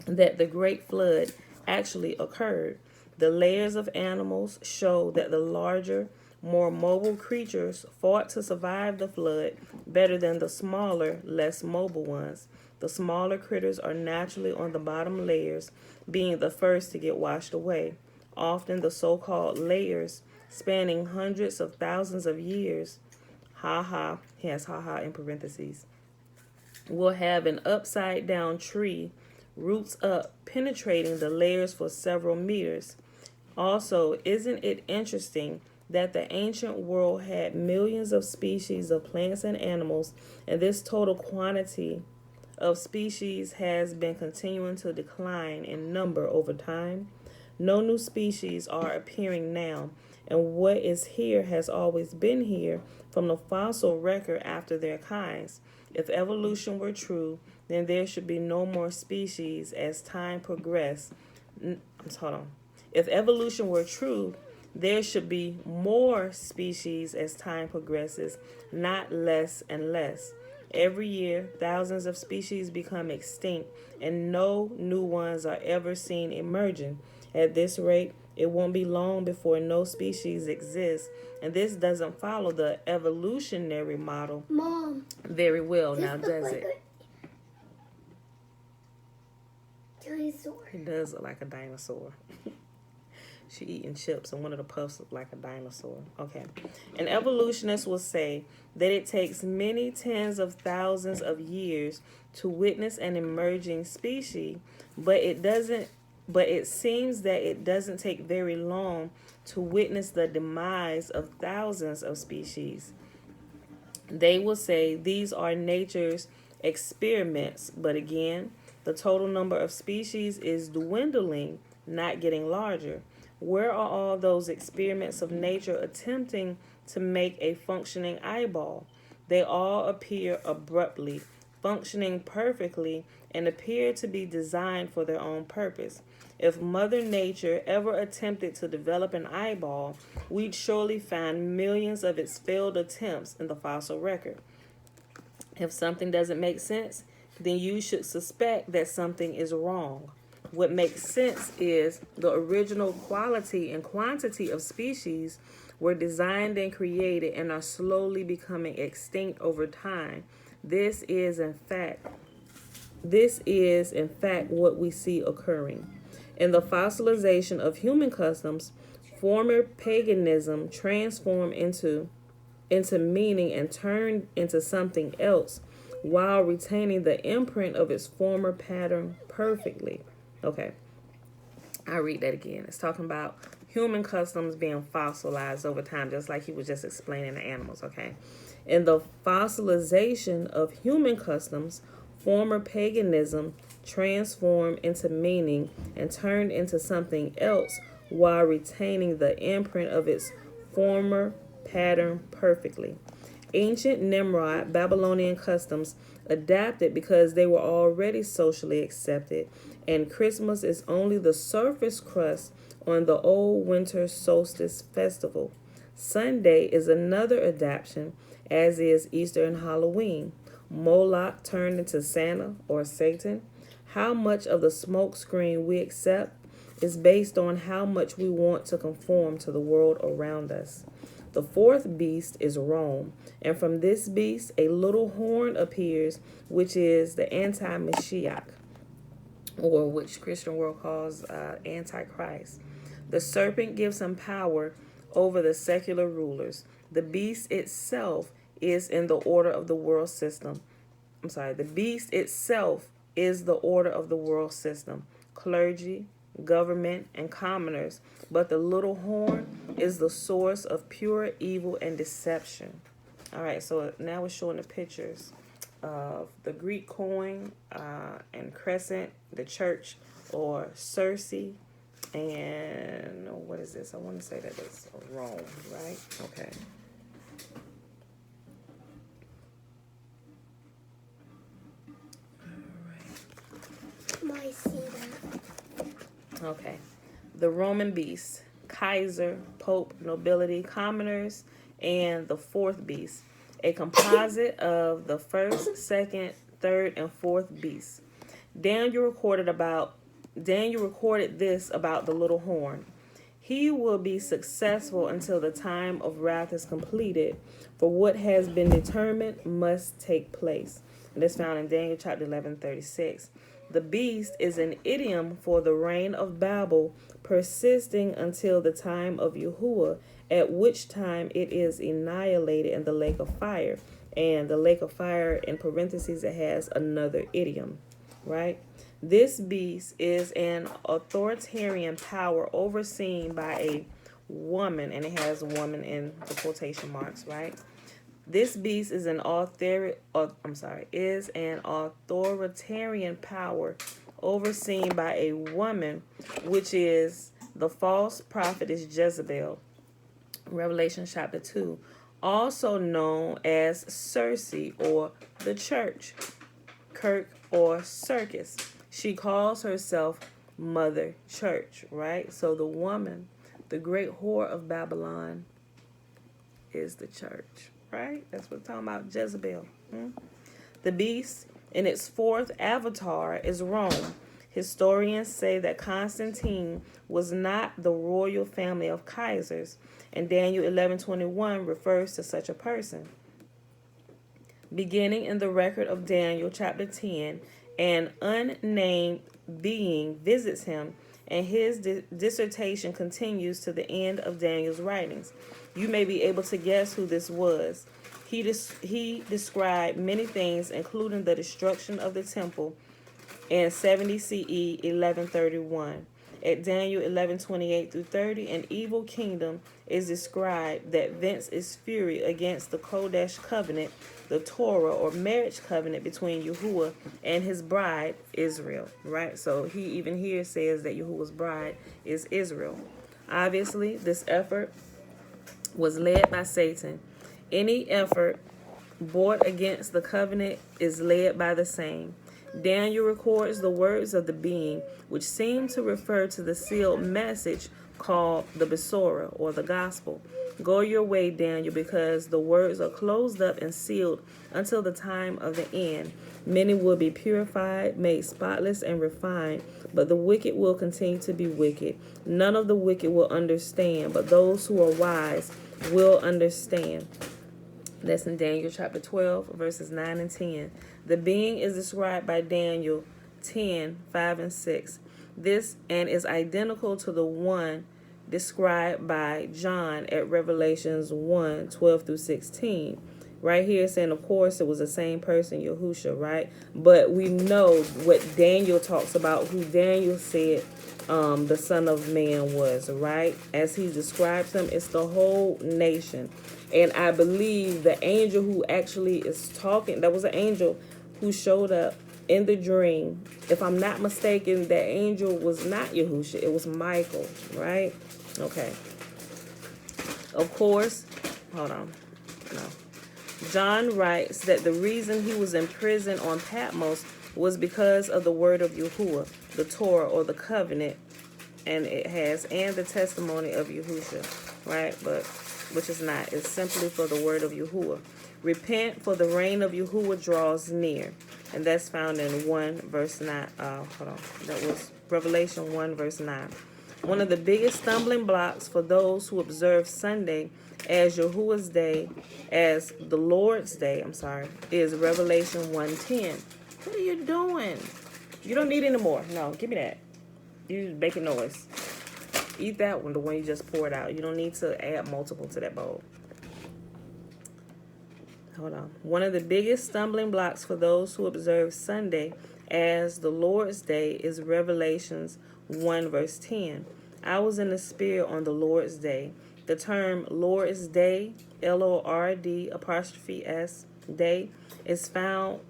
that the Great Flood actually occurred. The layers of animals show that the larger, more mobile creatures fought to survive the flood better than the smaller, less mobile ones. The smaller critters are naturally on the bottom layers, being the first to get washed away. Often the so-called layers, spanning hundreds of thousands of years, he has in parentheses, will have an upside-down tree, roots up, penetrating the layers for several meters. Also, isn't it interesting that the ancient world had millions of species of plants and animals, and this total quantity of species has been continuing to decline in number over time? No new species are appearing now, and what is here has always been here from the fossil record after their kinds. If evolution were true, then there should be no more species as time progresses. If evolution were true, there should be more species as time progresses, not less and less. Every year, thousands of species become extinct, and no new ones are ever seen emerging. At this rate, it won't be long before no species exists, and this doesn't follow the evolutionary model Mom, very well, this now looks does like it? a dinosaur. It does look like a dinosaur. She eating chips, and one of the puffs look like a dinosaur. Okay. An evolutionist will say that it takes many tens of thousands of years to witness an emerging species, but it seems that it doesn't take very long to witness the demise of thousands of species. They will say these are nature's experiments, but again, the total number of species is dwindling, not getting larger. Where are all those experiments of nature attempting to make a functioning eyeball? They all appear abruptly, functioning perfectly, and appear to be designed for their own purpose. If Mother Nature ever attempted to develop an eyeball, we'd surely find millions of its failed attempts in the fossil record. If something doesn't make sense, then you should suspect that something is wrong. What makes sense is the original quality and quantity of species were designed and created and are slowly becoming extinct over time. This is in fact what we see occurring. In the fossilization of human customs, former paganism transformed into meaning and turned into something else while retaining the imprint of its former pattern perfectly. Okay, I'll read that again. It's talking about human customs being fossilized over time, just like he was just explaining the animals, okay? In the fossilization of human customs, former paganism transformed into meaning and turned into something else while retaining the imprint of its former pattern perfectly. Ancient Nimrod Babylonian customs adapted because they were already socially accepted, and Christmas is only the surface crust on the old winter solstice festival. Sunday is another adaptation, as is Easter and Halloween. Moloch turned into Santa or Satan. How much of the smoke screen we accept is based on how much we want to conform to the world around us. The fourth beast is Rome, and from this beast a little horn appears, which is the anti-Mashiach, or which Christian world calls Antichrist. The serpent gives him power over the secular rulers. The beast itself is in the order of the world system. The beast itself is the order of the world system. Clergy, government, and commoners. But the little horn is the source of pure evil and deception. All right, so now we're showing the pictures of the Greek coin and crescent, the church, or Circe, and what is this? I want to say that it's Rome, right? Okay. I see that. Okay. The Roman beast, Kaiser, Pope, nobility, commoners, and the fourth beast, a composite of the first, second, third, and fourth beasts. Daniel recorded this about the little horn. He will be successful until the time of wrath is completed, for what has been determined must take place. And that's found in Daniel chapter 11:36. The beast is an idiom for the reign of Babel persisting until the time of Yahuwah, at which time it is annihilated in the lake of fire. And the lake of fire, in parentheses, it has another idiom, right? This beast is an authoritarian power overseen by a woman, and it has woman in the quotation marks, right? This beast is an authoritarian power overseen by a woman, which is the false prophetess Jezebel. Revelation chapter 2, also known as Circe or the church, Kirk or circus. She calls herself Mother Church, right? So the woman, the great whore of Babylon, is the church, right? That's what we're talking about, Jezebel. The beast in its fourth avatar is Rome. Historians say that Constantine was not the royal family of Kaisers, and Daniel 11:21 refers to such a person. Beginning in the record of Daniel chapter 10, an unnamed being visits him, and his dissertation continues to the end of Daniel's writings. You may be able to guess who this was. He described many things, including the destruction of the temple in 70 CE 1131. At Daniel 11:28-30, an evil kingdom is described that vents its fury against the Kodesh covenant, the Torah or marriage covenant between Yahuwah and his bride, Israel, right? So he even here says that Yahuwah's bride is Israel. Obviously, this effort was led by Satan. Any effort brought against the covenant is led by the same. Daniel records the words of the being, which seem to refer to the sealed message called the Besorah, or the gospel. Go your way, Daniel, because the words are closed up and sealed until the time of the end. Many will be purified, made spotless, and refined, but the wicked will continue to be wicked. None of the wicked will understand, but those who are wise will understand. That's in Daniel chapter 12, verses 9 and 10. The being is described by Daniel 10:5-6. This and is identical to the one described by John at Revelations 1:12-16. Right here saying, of course, it was the same person, Yahusha, right? But we know what Daniel talks about, who Daniel said the Son of Man was, right? As he describes him, it's the whole nation. And I believe the angel who actually is talking, that was an angel who showed up in the dream. If I'm not mistaken, that angel was not Yahusha. It was Michael, right? Okay. Of course, hold on. No. John writes that the reason he was in prison on Patmos was because of the word of Yahuwah, the Torah or the covenant, and it has, and the testimony of Yahusha, right? But which is not. It's simply for the word of Yahuwah. Repent, for the reign of Yahuwah draws near. And that's found in 1 verse 9. That was Revelation 1 verse 9. One of the biggest stumbling blocks for those who observe Sunday as Yahuwah's day, as the Lord's day, is Revelation 1:10. What are you doing? You don't need any more. No, give me that. You're making noise. Eat that one, the one you just poured out. You don't need to add multiple to that bowl. Hold on. One of the biggest stumbling blocks for those who observe Sunday as the Lord's day is Revelations 1 verse 10. I was in the spirit on the Lord's day. The term Lord's day, Lord''s day,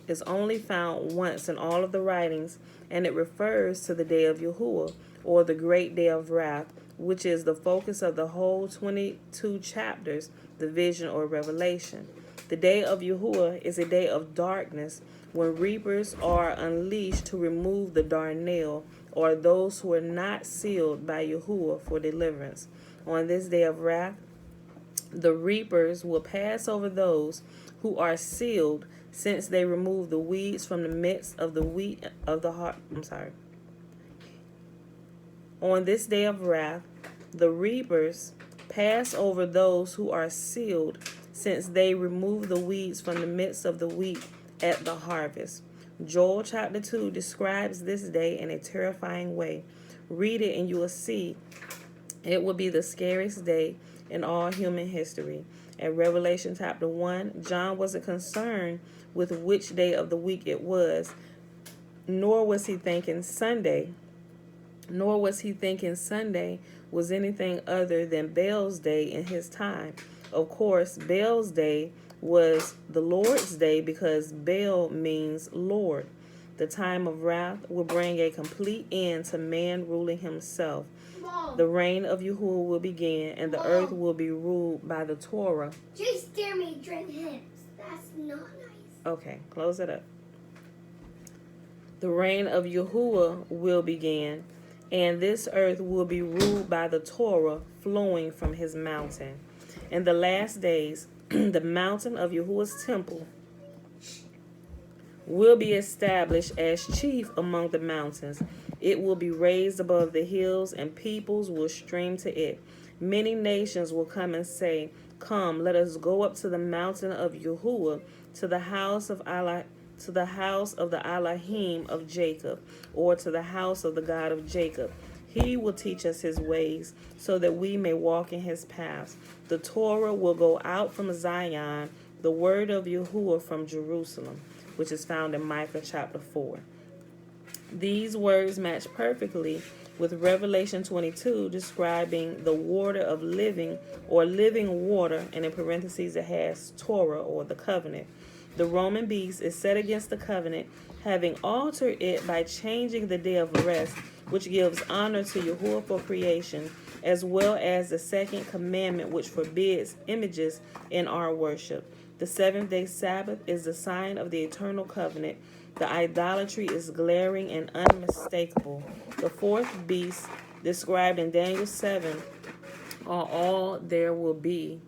is only found once in all of the writings, and it refers to the day of Yahuwah, or the great day of wrath, which is the focus of the whole 22 chapters, the vision or revelation. The day of Yahuwah is a day of darkness when reapers are unleashed to remove the darnel, or those who are not sealed by Yahuwah for deliverance. On this day of wrath, the reapers will pass over those who are sealed, since they remove the weeds from the midst of the wheat of the heart. On this day of wrath, the reapers pass over those who are sealed, since they remove the weeds from the midst of the wheat at the harvest. Joel chapter 2 describes this day in a terrifying way. Read it and you will see it will be the scariest day in all human history. At Revelation chapter 1, John wasn't concerned with which day of the week it was, nor was he thinking Sunday was anything other than Baal's day in his time. Of course, Baal's day was the Lord's day because Baal means Lord. The time of wrath will bring a complete end to man ruling himself. The reign of Yahuwah will begin, and the earth will be ruled by the Torah. Just scare me, drink hips. That's not nice. Okay, close it up. The reign of Yahuwah will begin, and this earth will be ruled by the Torah flowing from his mountain. In the last days, the mountain of Yahuwah's temple will be established as chief among the mountains. It will be raised above the hills, and peoples will stream to it. Many nations will come and say, "Come, let us go up to the mountain of Yahuwah, to the house of Allah, to the house of the Elohim of Jacob, or to the house of the God of Jacob. He will teach us his ways, so that we may walk in his paths. The Torah will go out from Zion, the word of Yahuwah from Jerusalem," which is found in Micah chapter 4. These words match perfectly with Revelation 22 describing the water of living, or living water, and in parentheses it has Torah, or the covenant. The Roman beast is set against the covenant, having altered it by changing the day of rest, which gives honor to Yahuwah for creation, as well as the second commandment, which forbids images in our worship. The seventh-day Sabbath is the sign of the eternal covenant. The idolatry is glaring and unmistakable. The fourth beast, described in Daniel 7, are all there will be,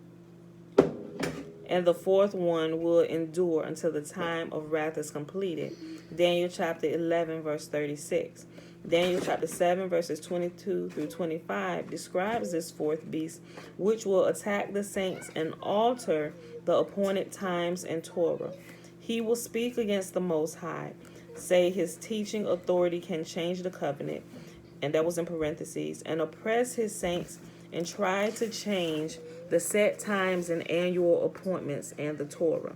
and the fourth one will endure until the time of wrath is completed. Daniel chapter 11, verse 36. Daniel chapter 7, verses 22 through 25 describes this fourth beast, which will attack the saints and alter the appointed times and Torah. He will speak against the Most High, say his teaching authority can change the covenant, and that was in parentheses, and oppress his saints and try to change the set times and annual appointments and the Torah.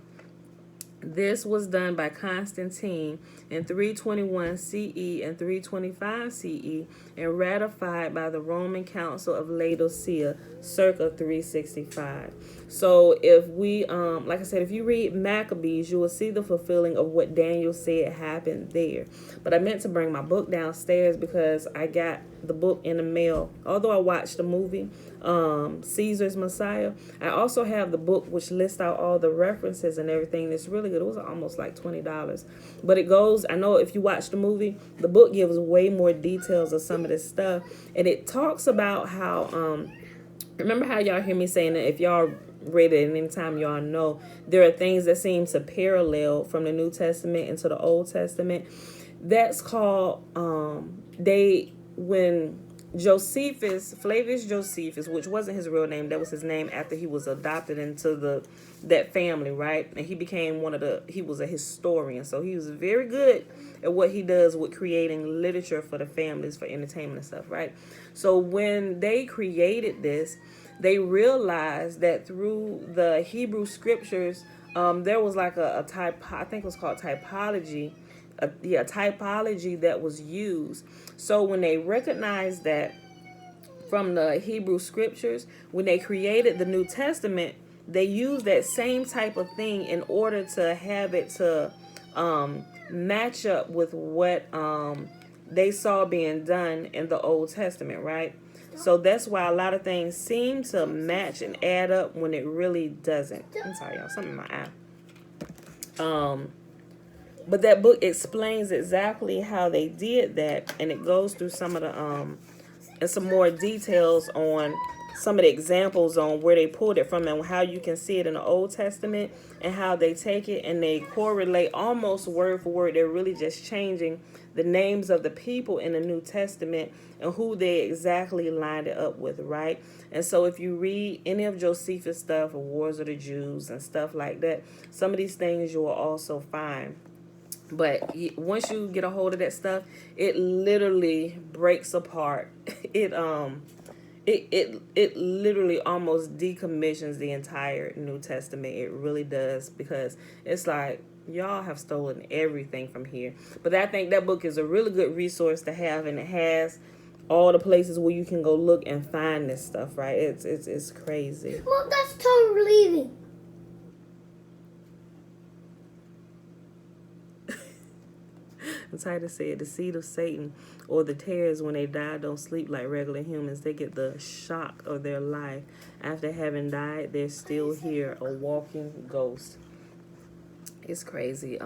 This was done by Constantine in 321 CE and 325 CE and ratified by the Roman Council of Laodicea circa 365. So if we, like I said, if you read Maccabees, you will see the fulfilling of what Daniel said happened there. But I meant to bring my book downstairs because I got the book in the mail. Although I watched the movie, Caesar's Messiah, I also have the book which lists out all the references and everything. It's really good. It was almost like $20. But it goes, I know if you watch the movie, the book gives way more details of some of this stuff. And it talks about how Remember how y'all hear me saying that if y'all read it at any time, y'all know there are things that seem to parallel from the New Testament into the Old Testament. That's called when Flavius Josephus, which wasn't his real name, that was his name after he was adopted into that family, right? And he became he was a historian, so he was very good at what he does with creating literature for the families for entertainment and stuff, right? So when they created this, they realized that through the Hebrew scriptures, there was like a type, I think it was called typology, typology that was used. So when they recognized that from the Hebrew scriptures, when they created the New Testament, they used that same type of thing in order to have it to match up with what they saw being done in the Old Testament, right? So that's why a lot of things seem to match and add up when it really doesn't. I'm sorry, y'all, something in my eye. But that book explains exactly how they did that, and it goes through some of the and some more details on some of the examples on where they pulled it from and how you can see it in the Old Testament and how they take it and they correlate almost word for word. They're really just changing the names of the people in the New Testament and who they exactly lined it up with, right? And so if you read any of Josephus' stuff, or Wars of the Jews and stuff like that, some of these things you will also find. But once you get a hold of that stuff, it literally breaks apart. It literally almost decommissions the entire New Testament. It really does, because it's like y'all have stolen everything from here. But I think that book is a really good resource to have, and it has all the places where you can go look and find this stuff, right? It's crazy. Well, that's Torah leaving. The title said the seed of Satan, or the tares, when they die, don't sleep like regular humans. They get the shock of their life. After having died, they're still here, a walking ghost. It's crazy.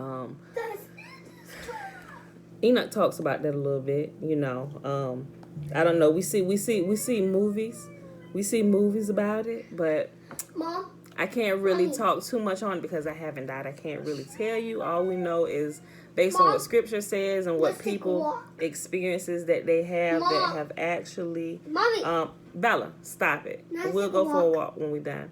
Enoch talks about that a little bit, you know. I don't know. We see movies. We see movies about it, but Mom, I can't really talk too much on it because I haven't died. I can't really tell you. All we know is based on what scripture says and what people experiences that they have that have actually. Mommy. Bella, stop it. Let's We'll go take a for a walk. walk when we're done.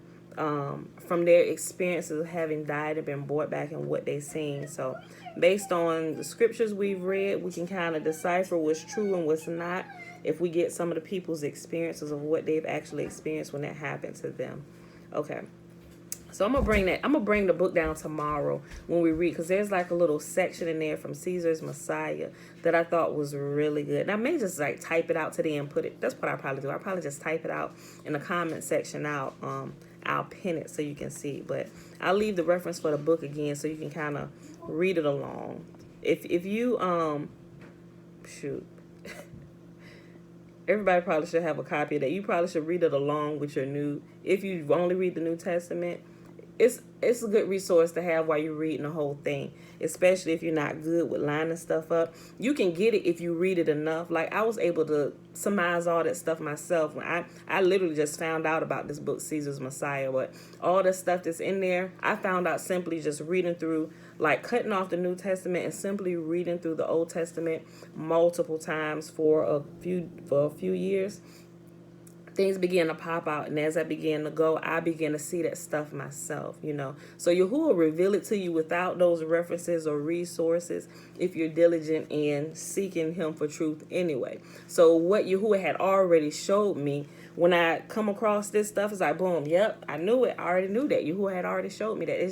From their experiences of having died and been brought back and what they've seen. So based on the scriptures we've read, we can kind of decipher what's true and what's not if we get some of the people's experiences of what they've actually experienced when that happened to them. Okay. So I'm gonna bring the book down tomorrow when we read, because there's like a little section in there from Caesar's Messiah that I thought was really good. And I may just like type it out today and put it. That's what I probably do. I probably just type it out in the comment section out. I'll pin it so you can see. But I'll leave the reference for the book again so you can kind of read it along. If you shoot. Everybody probably should have a copy of that. You probably should read it along with your if you only read the New Testament. It's a good resource to have while you're reading the whole thing, especially if you're not good with lining stuff up. You can get it if you read it enough. Like, I was able to surmise all that stuff myself when I literally just found out about this book, Caesar's Messiah. But all the stuff that's in there, I found out simply just reading through, like cutting off the New Testament and simply reading through the Old Testament multiple times for a few years. Things began to pop out, and as I began to go, I began to see that stuff myself, you know. So Yahuwah will reveal it to you without those references or resources if you're diligent in seeking him for truth anyway. So what Yahuwah had already showed me, when I come across this stuff, it's like, boom, yep, I knew it. I already knew that. Yahuwah had already showed me that.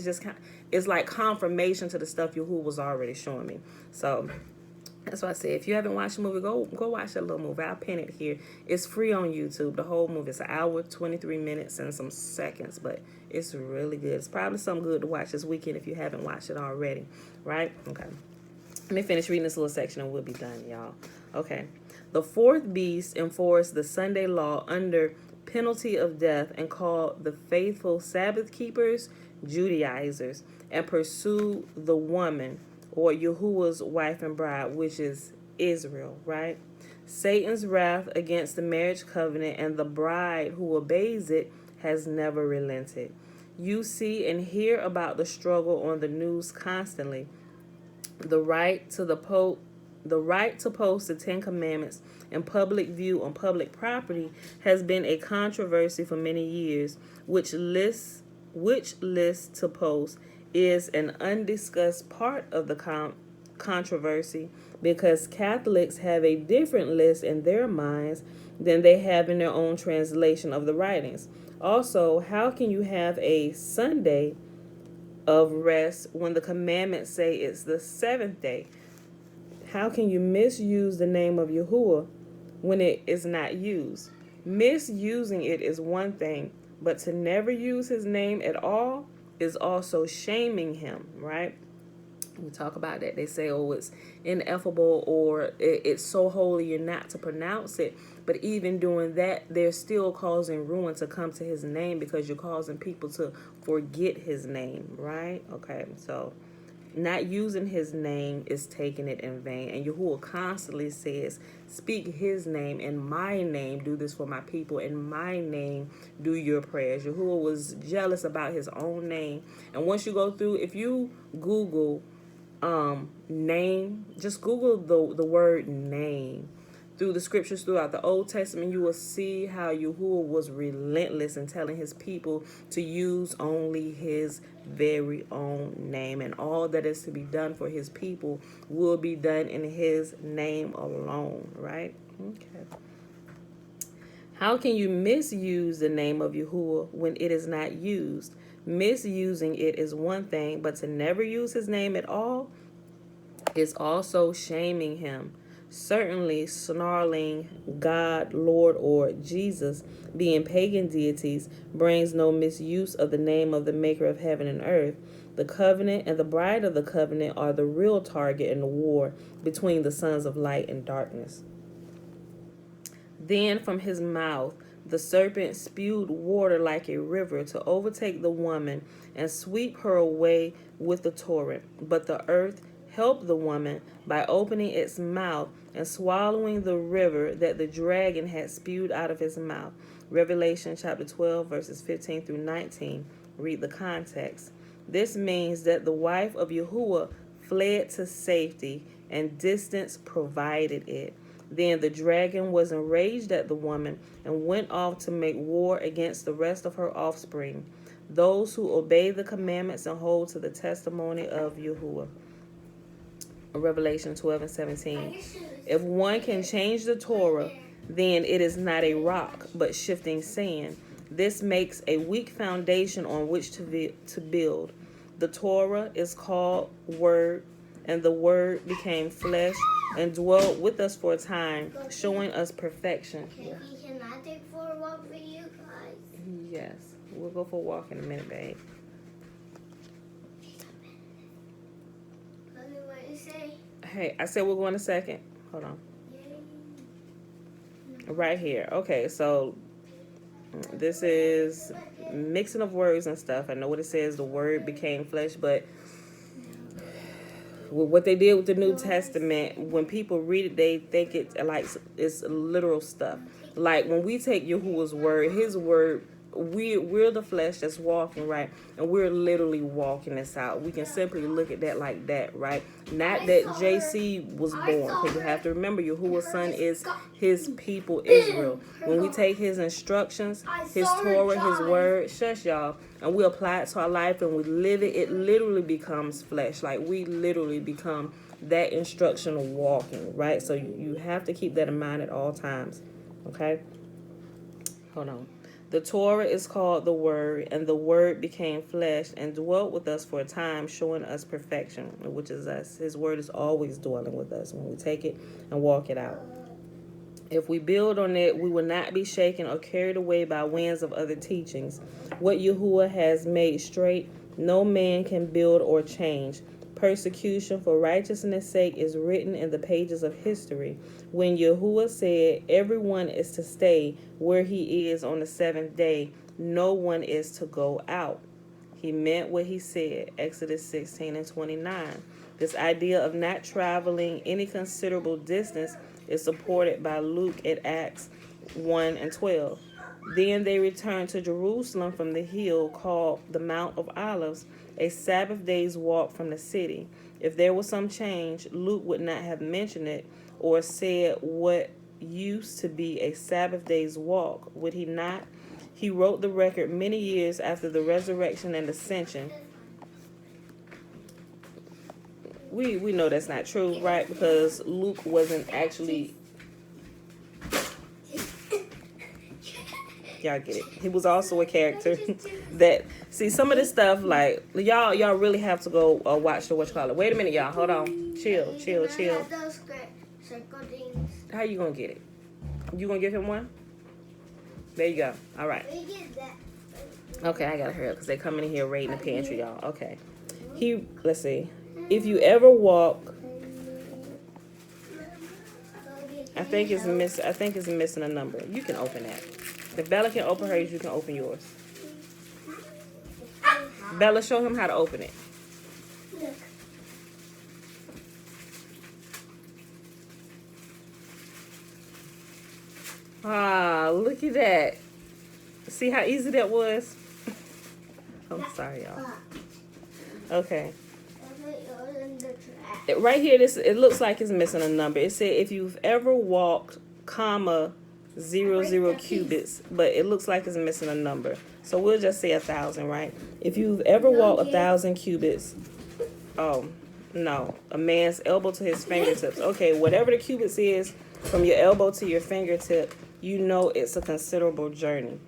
It's like confirmation to the stuff Yahuwah was already showing me. So that's why I said, if you haven't watched the movie, go watch that little movie. I'll pin it here. It's free on YouTube. The whole movie is an hour, 23 minutes, and some seconds, but it's really good. It's probably something good to watch this weekend if you haven't watched it already, right? Okay. Let me finish reading this little section and we'll be done, y'all. Okay. The fourth beast enforced the Sunday law under penalty of death and called the faithful Sabbath keepers Judaizers and pursued the woman, or Yahuwah's wife and bride, which is Israel, right? Satan's wrath against the marriage covenant and the bride who obeys it has never relented. You see and hear about the struggle on the news constantly. The right to post the Ten Commandments in public view on public property has been a controversy for many years. Which list to post is an undiscussed part of the controversy because Catholics have a different list in their minds than they have in their own translation of the writings. Also, how can you have a Sunday of rest when the commandments say it's the seventh day? How can you misuse the name of Yahuwah when it is not used? Misusing it is one thing, but to never use his name at all is also shaming him, right? We talk about that. They say, oh, it's ineffable, or it's so holy you're not to pronounce it. But even doing that, they're still causing ruin to come to his name because you're causing people to forget his name, right? Okay, so not using his name is taking it in vain. And Yahuwah constantly says, speak his name, in my name do this for my people, in my name do your prayers. Yahuwah was jealous about his own name. And once you go through, if you Google name, just Google the word name through the scriptures throughout the Old Testament, you will see how Yahuwah was relentless in telling his people to use only his very own name, and all that is to be done for his people will be done in his name alone, right? Okay. How can you misuse the name of Yahuwah when it is not used? Misusing it is one thing, but to never use his name at all is also shaming him. Certainly, snarling God, Lord, or Jesus, being pagan deities, brings no misuse of the name of the maker of heaven and earth. The covenant and the bride of the covenant are the real target in the war between the sons of light and darkness. Then from his mouth the serpent spewed water like a river to overtake the woman and sweep her away with the torrent. But the earth helped the woman by opening its mouth and swallowing the river that the dragon had spewed out of his mouth. Revelation chapter 12, verses 15 through 19. Read the context. This means that the wife of Yahuwah fled to safety, and distance provided it. Then the dragon was enraged at the woman and went off to make war against the rest of her offspring, those who obey the commandments and hold to the testimony of Yahuwah. Revelation 12 and 17. If one can change the Torah, then it is not a rock, but shifting sand. This makes a weak foundation on which to build. The Torah is called Word, and the Word became flesh and dwelt with us for a time, showing us perfection. Can I take for a walk with you guys? Yes, we'll go for a walk in a minute, babe. What you say? Hey, I said we'll go in a second. Hold on. Right here. Okay, so this is mixing of words and stuff. I know what it says, the Word became flesh, but what they did with the New Testament, when people read it, they think it's literal stuff. Like when we take Yahuwah's word, his word, we're the flesh that's walking, right? And we're literally walking this out. We can simply look at that like that, right? Not that JC was born. Because you have to remember, Yahuwah's son is his people, Israel. When we take his instructions, his Torah, his word, shush y'all, and we apply it to our life and we live it, it literally becomes flesh. Like we literally become that instructional walking, right? So you have to keep that in mind at all times, okay? Hold on. The Torah is called the Word, and the Word became flesh and dwelt with us for a time, showing us perfection, which is us. His Word is always dwelling with us when we take it and walk it out. If we build on it, we will not be shaken or carried away by winds of other teachings. What Yahuwah has made straight, no man can build or change. Persecution for righteousness' sake is written in the pages of history. When Yahuwah said everyone is to stay where he is on the seventh day, no one is to go out, he meant what he said. Exodus 16 and 29. This idea of not traveling any considerable distance is supported by Luke at Acts 1 and 12. Then they returned to Jerusalem from the hill called the Mount of Olives, a Sabbath day's walk from the city. If there was some change, Luke would not have mentioned it or said what used to be a Sabbath day's walk, would he not? He wrote the record many years after the resurrection and ascension. We know that's not true, right? Because Luke wasn't actually... Y'all get it. He was also a character that... See, some of this stuff, like, y'all really have to go watch the whatchamacallit. Wait a minute, y'all. Hold on. Chill. How you gonna get it? You gonna give him one? There you go. All right. Okay, I gotta hurry up because they coming in here raiding the pantry, y'all. Okay. Let's see. If you ever walk... I think it's missing a number. You can open that. If Bella can open hers, you can open yours. Bella, show him how to open it. Look. Ah, look at that. See how easy that was? I'm sorry, y'all. Okay. Right here, it looks like it's missing a number. It said if you've ever walked, 0 cubits, but it looks like it's missing a number. So we'll just say 1,000, right? If you've ever walked 1,000 cubits, oh, no, a man's elbow to his fingertips. Okay, whatever the cubits is, from your elbow to your fingertip, you know it's a considerable journey.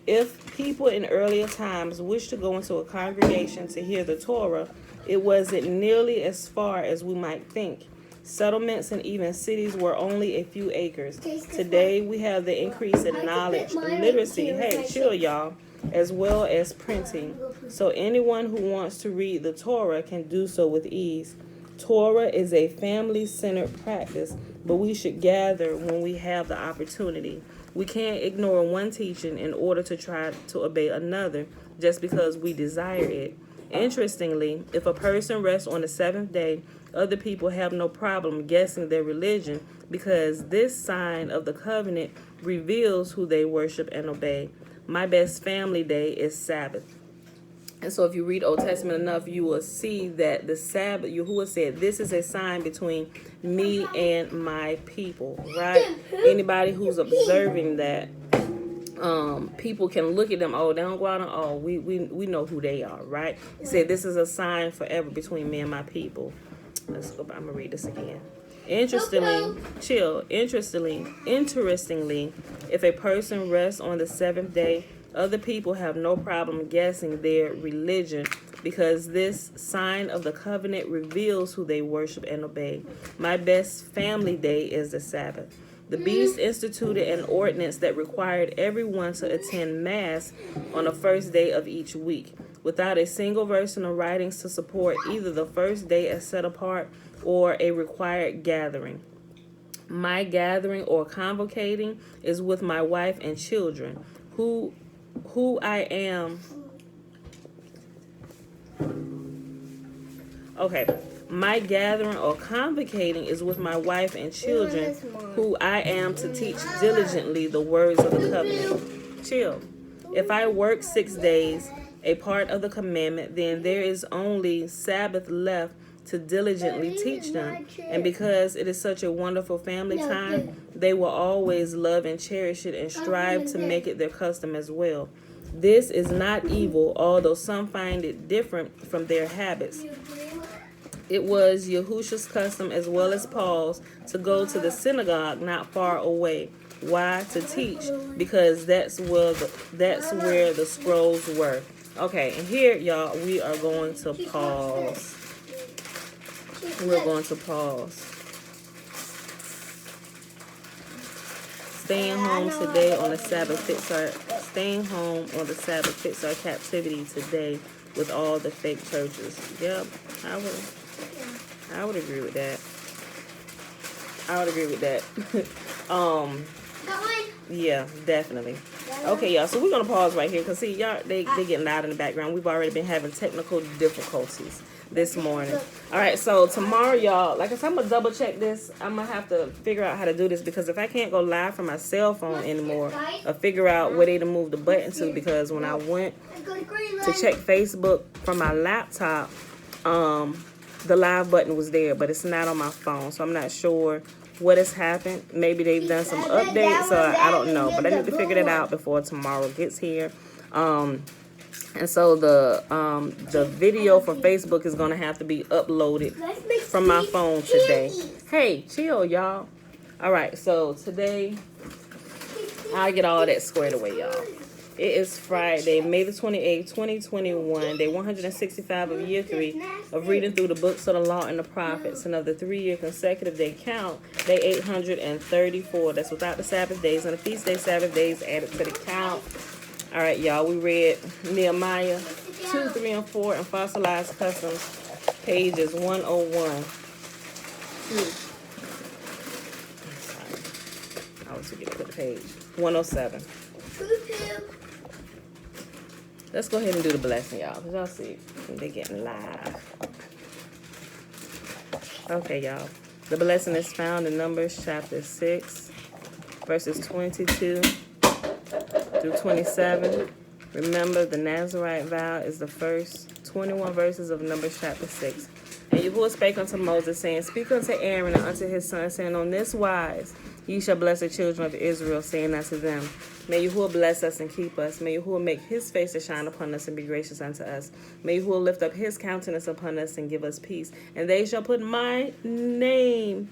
If people in earlier times wished to go into a congregation to hear the Torah, it wasn't nearly as far as we might think. Settlements and even cities were only a few acres. Today, we have the increase in knowledge, literacy, hey, chill, y'all, as well as printing. So anyone who wants to read the Torah can do so with ease. Torah is a family-centered practice, but we should gather when we have the opportunity. We can't ignore one teaching in order to try to obey another just because we desire it. Interestingly, if a person rests on the seventh day, other people have no problem guessing their religion because this sign of the covenant reveals who they worship and obey. My best family day is Sabbath. And so if you read Old Testament enough, you will see that the Sabbath, Yahuwah said, this is a sign between me and my people, right? Anybody who's observing that, people can look at them, oh, they don't go out and, oh, we know who they are, right? He said, this is a sign forever between me and my people. Let's go back. I'm going to read this again. Interestingly, if a person rests on the seventh day, other people have no problem guessing their religion because this sign of the covenant reveals who they worship and obey. My best family day is the Sabbath. The beast instituted an ordinance that required everyone to attend Mass on the first day of each week, without a single verse in the writings to support either the first day as set apart or a required gathering. My gathering or convocating is with my wife and children, who I am. Okay. My gathering or convocating is with my wife and children, who I am to teach diligently the words of the covenant. Chill. If I work 6 days, a part of the commandment, then there is only Sabbath left to diligently teach them. And because it is such a wonderful family time, they will always love and cherish it and strive to make it their custom as well. This is not evil, although some find it different from their habits. It was Yahushua's custom as well as Paul's to go to the synagogue not far away. Why? To teach, because that's where the scrolls were. Okay, and here, y'all, we are going to pause. We're going to pause. Staying home today on the Sabbath fits our captivity today with all the fake churches. Yep, I would agree with that. Yeah, definitely. Okay, y'all, so we're going to pause right here because, see, y'all, they getting loud in the background. We've already been having technical difficulties. this morning. All right, so tomorrow, y'all, like I said, I'm gonna double check this. I'm gonna have to figure out how to do this, because if I can't go live from my cell phone anymore, or figure out where to move the button to, because when I went to check Facebook from my laptop, the live button was there, but it's not on my phone, so I'm not sure what has happened. Maybe they've done some updates, so I don't know, but I need to figure that out before tomorrow gets here. And so the video for Facebook is gonna have to be uploaded from my phone today. Hey, chill, y'all. All right, so today I'll get all that squared away, y'all. It is Friday, May the 28th, 2021, day 165 of year 3 of reading through the books of the law and the prophets, and of the 3-year consecutive day count, day 834. That's without the Sabbath days and the feast day Sabbath days added to the count. All right, y'all, we read Nehemiah 2, 3, and 4 and Fossilized Customs, pages 101. I was forgetting to put the page. 107. Let's go ahead and do the blessing, y'all, because y'all see they getting live. Okay, y'all. The blessing is found in Numbers chapter 6, verses 22 through 27. Remember, the Nazarite vow is the first 21 verses of Numbers chapter 6. And Yahuwah spake unto Moses, saying, Speak unto Aaron and unto his sons, saying, On this wise ye shall bless the children of Israel, saying unto them, May Yahuwah bless us and keep us. May Yahuwah make his face to shine upon us and be gracious unto us. May Yahuwah lift up his countenance upon us and give us peace. And they shall put my name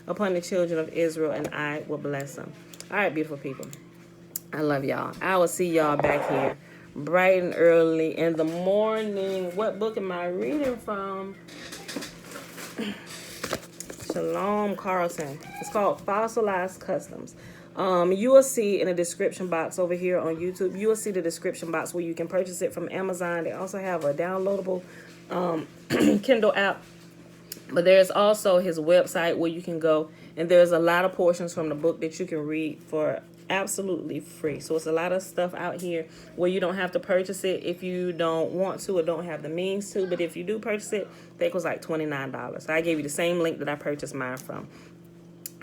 upon the children of Israel, and I will bless them. All right, beautiful people. I love y'all. I will see y'all back here bright and early in the morning. What book am I reading from? Shalom Carlton. It's called Fossilized Customs. You will see in the description box over here on YouTube, you will see the description box where you can purchase it from Amazon. They also have a downloadable Kindle app. But there's also his website where you can go, and there's a lot of portions from the book that you can read for absolutely free. So it's a lot of stuff out here where you don't have to purchase it if you don't want to or don't have the means to. But if you do purchase it, I think it was like $29. So I gave you the same link that I purchased mine from.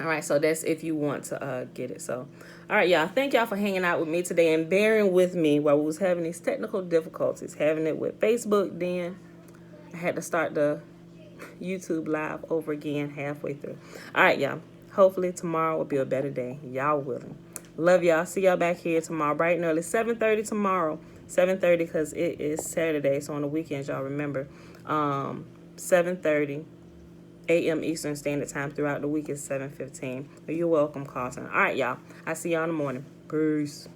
All right, so that's if you want to get it. So, all right, y'all. Thank y'all for hanging out with me today and bearing with me while we was having these technical difficulties. Having it with Facebook, then I had to start the YouTube live over again halfway through. All right, y'all. Hopefully tomorrow will be a better day. Y'all willing. Love y'all. See y'all back here tomorrow bright and early. 7:30 tomorrow. 7:30 because it is Saturday. So on the weekends, y'all remember. 7:30 a.m. Eastern Standard Time. Throughout the week is 7:15. You're welcome, Carlton. All right, y'all. I see y'all in the morning. Peace.